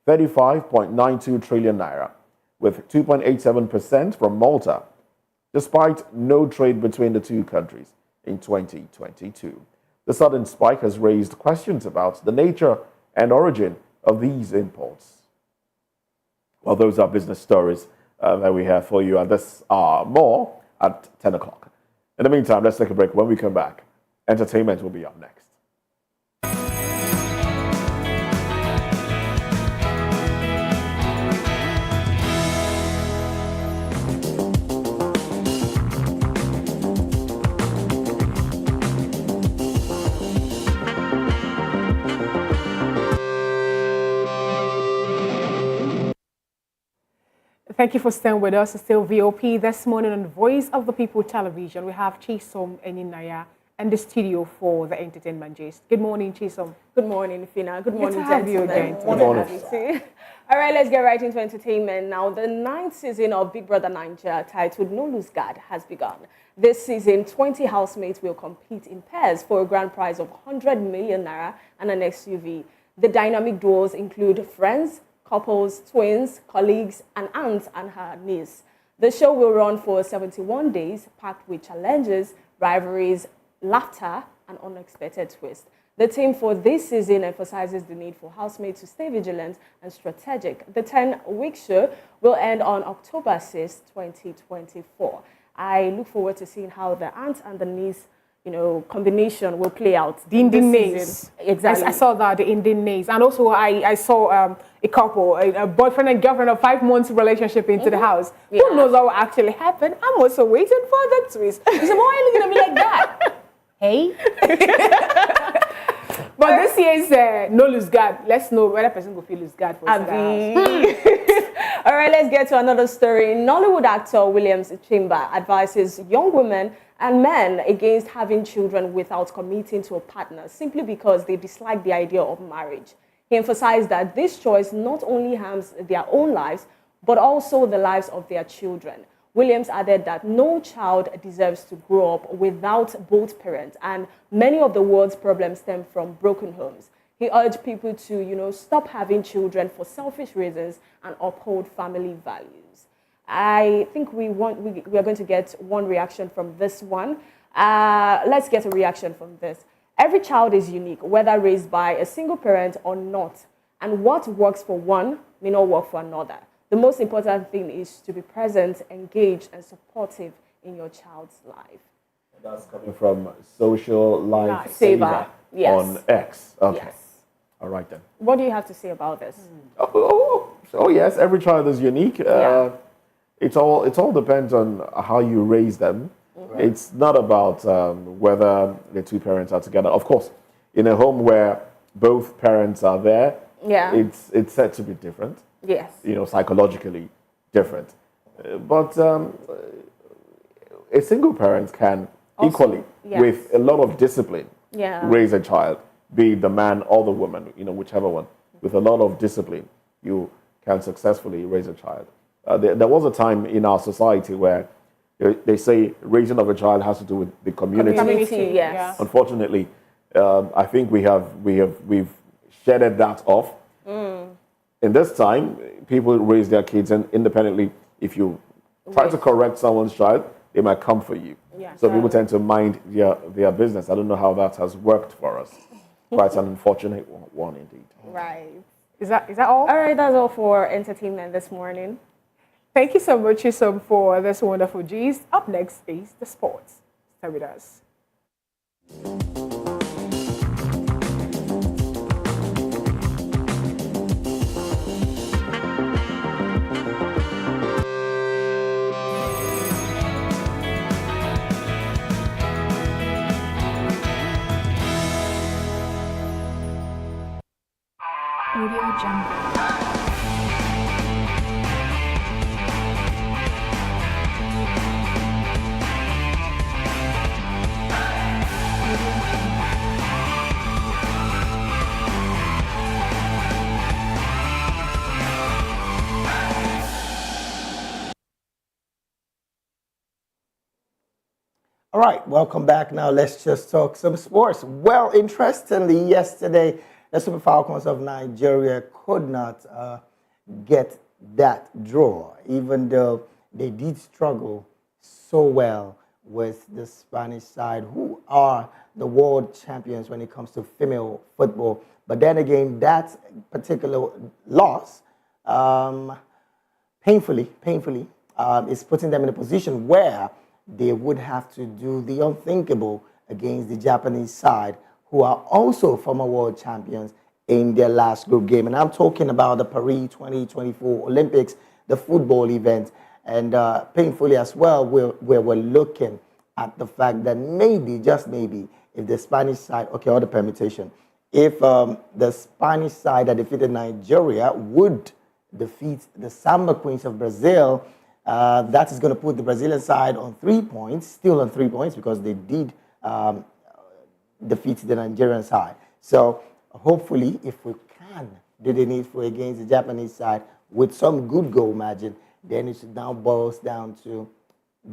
35.92 trillion naira, with 2.87% from Malta, despite no trade between the two countries in 2022. The sudden spike has raised questions about the nature and origin of these imports. Well, those are business stories that we have for you, and this are more at 10 o'clock. In the meantime, let's take a break. When we come back, entertainment will be up next. Thank you for staying with us. It's still VOP. This morning on Voice of the People television, we have Chisom Eninaya and the studio for the entertainment gist. Good morning, Chisom. Good morning, Fina. Good morning, Good to have you again. Good morning. All right, let's get right into entertainment now. The 9th season of Big Brother Naija, titled No Lose Guard, has begun. This season, 20 housemates will compete in pairs for a grand prize of 100 million naira and an SUV. The dynamic duos include friends, couples, twins, colleagues, and aunts and her niece. The show will run for 71 days, packed with challenges, rivalries, laughter, and unexpected twists. The theme for this season emphasizes the need for housemates to stay vigilant and strategic. The 10-week show will end on October 6, 2024. I look forward to seeing how the aunt and the niece combination will play out. The Indian names. Exactly. I saw that, the Indian names. And also I saw a couple, a boyfriend and girlfriend of 5 months relationship into the house. Yeah. Who knows what will actually happen? I'm also waiting for the twist. So why are you looking at me like that? Hey? But this year's No Lose Guard. Let's know whether person will feel lose guard for us. All right, let's get to another story. Nollywood actor Williams Chimba advises young women and men against having children without committing to a partner simply because they dislike the idea of marriage. He emphasized that this choice not only harms their own lives, but also the lives of their children. Williams added that no child deserves to grow up without both parents, and many of the world's problems stem from broken homes. He urged people to, stop having children for selfish reasons and uphold family values. I think we are going to get one reaction from this one. Let's get a reaction from this. Every child is unique, whether raised by a single parent or not. And what works for one may not work for another. The most important thing is to be present, engaged, and supportive in your child's life. That's coming from Social Life Saver. Yes. On X. Okay. Yes. All right then. What do you have to say about this? Oh yes, every child is unique. It all depends on how you raise them. Right. It's not about whether the two parents are together. Of course, in a home where both parents are there, Yeah. it's said to be different. Yes. Psychologically different. But a single parent can Also, equally, yes. with a lot of discipline, raise a child, be it the man or the woman, whichever one. With a lot of discipline, you can successfully raise a child. There was a time in our society where they say raising of a child has to do with the community. Community, yes. Unfortunately, I think we've shedded that off. In this time, people raise their kids, and independently, if you try to correct someone's child, they might come for you. Yeah. So people tend to mind their business. I don't know how that has worked for us. Quite an unfortunate one indeed. Right. Is that all? All right, that's all for entertainment this morning. Thank you so much, Isom, for this wonderful gist. Up next is the sports. Stay with us. Audio Jungle. All right, welcome back. Now let's just talk some sports. Well, interestingly, yesterday, the Super Falcons of Nigeria could not get that draw, even though they did struggle so well with the Spanish side, who are the world champions when it comes to female football. But then again, that particular loss, painfully, is putting them in a position where they would have to do the unthinkable against the Japanese side, who are also former world champions in their last group game. And I'm talking about the Paris 2024 Olympics, the football event. And painfully as well, we're looking at the fact that maybe, just maybe, if the Spanish side, okay, or the permutation, if the Spanish side that defeated Nigeria would defeat the Samba Queens of Brazil, that is going to put the Brazilian side on 3 points, still on 3 points, because they did defeat the Nigerian side. So hopefully, if we can do the needful against the Japanese side with some good goal margin, then it should now boils down to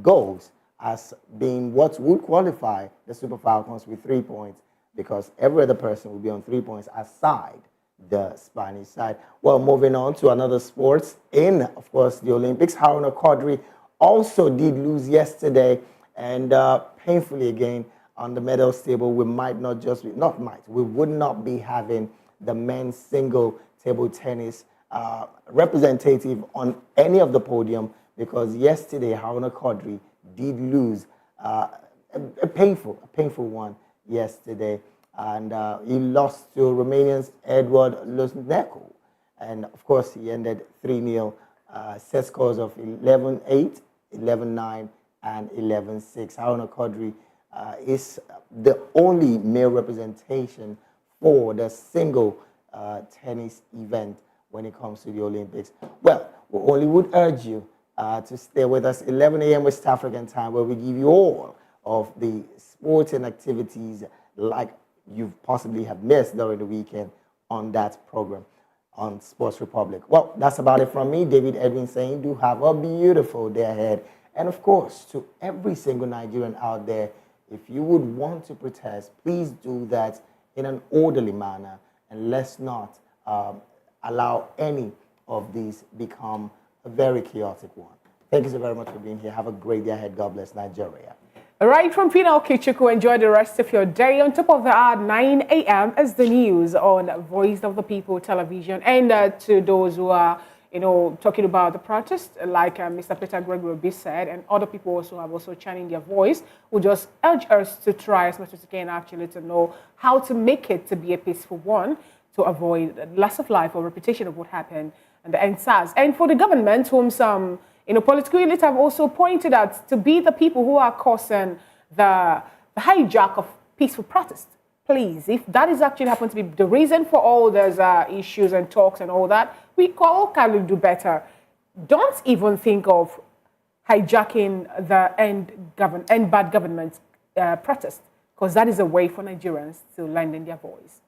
goals as being what would qualify the Super Falcons with 3 points, because every other person will be on 3 points aside the Spanish side. Well, moving on to another sports in, of course, the Olympics. Haruna Quadri also did lose yesterday, and painfully again on the medals table, we might not just be, not might, we would not be having the men's single table tennis representative on any of the podium, because yesterday Haruna Quadri did lose a painful one yesterday. And he lost to Romanian's Edward Luzneco. And of course, he ended 3-0, set scores of 11-8, 11-9, and 11-6. Haruna Quadri is the only male representation for the single tennis event when it comes to the Olympics. Well, we only would urge you to stay with us 11 a.m. West African time, where we give you all of the sporting activities like you possibly have missed during the weekend on that program on Sports Republic. Well, that's about it from me, David Edwin, saying do have a beautiful day ahead. And of course, to every single Nigerian out there, if you would want to protest, please do that in an orderly manner, and let's not allow any of these become a very chaotic one. Thank you so very much for being here. Have a great day ahead. God bless Nigeria. Right from Pina Okichuku, enjoy the rest of your day. On top of that, 9 a.m. is the news on Voice of the People television. And to those who are, talking about the protest, like Mr. Peter Gregory said, and other people also have also chanting their voice, we just urge us to try as much as we can actually to know how to make it to be a peaceful one, to avoid loss of life or repetition of what happened and the NSAS. And for the government, whom some political elites have also pointed out to be the people who are causing the hijack of peaceful protest. please, if that is actually happened to be the reason for all those issues and talks and all that, we all can do better. Don't even think of hijacking the end bad government protest, because that is a way for Nigerians to lend in their voice.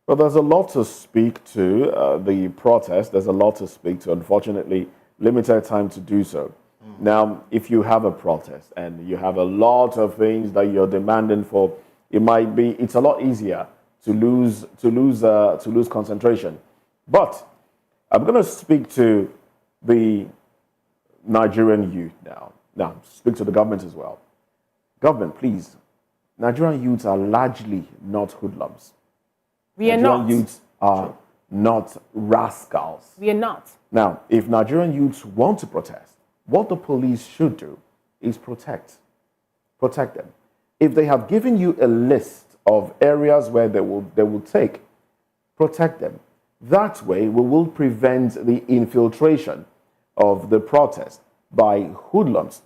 Well, there's a lot to speak to, the protest. There's a lot to speak to. Unfortunately, limited time to do so. Now, if you have a protest and you have a lot of things that you're demanding for, it's a lot easier to lose concentration. But I'm going to speak to the Nigerian youth now. Now, speak to the government as well. Government, please. Nigerian youths are largely not hoodlums. We are Nigerian not. youths are not rascals. We are not. Now, if Nigerian youths want to protest, what the police should do is protect them. If they have given you a list of areas where they will take, protect them. That way, we will prevent the infiltration of the protest by hoodlums.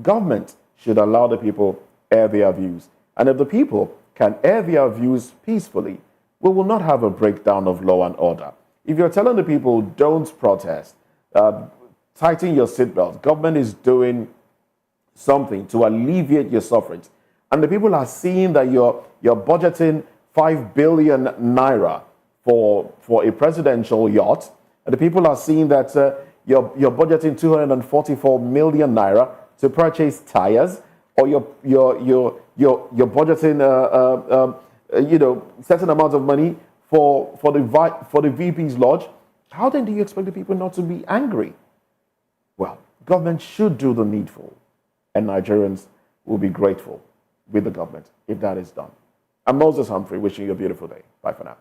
Government should allow the people air their views. And if the people can air their views peacefully, we will not have a breakdown of law and order. If you're telling the people, don't protest, tighten your seatbelt, government is doing something to alleviate your sufferings, and the people are seeing that you're budgeting 5 billion naira for a presidential yacht, and the people are seeing that you're budgeting 244 million naira to purchase tires, or you're budgeting certain amount of money for the VP's lodge. How then do you expect the people not to be angry? Well, government should do the needful, and Nigerians will be grateful with the government if that is done. I'm Moses Humphrey, wishing you a beautiful day. Bye for now.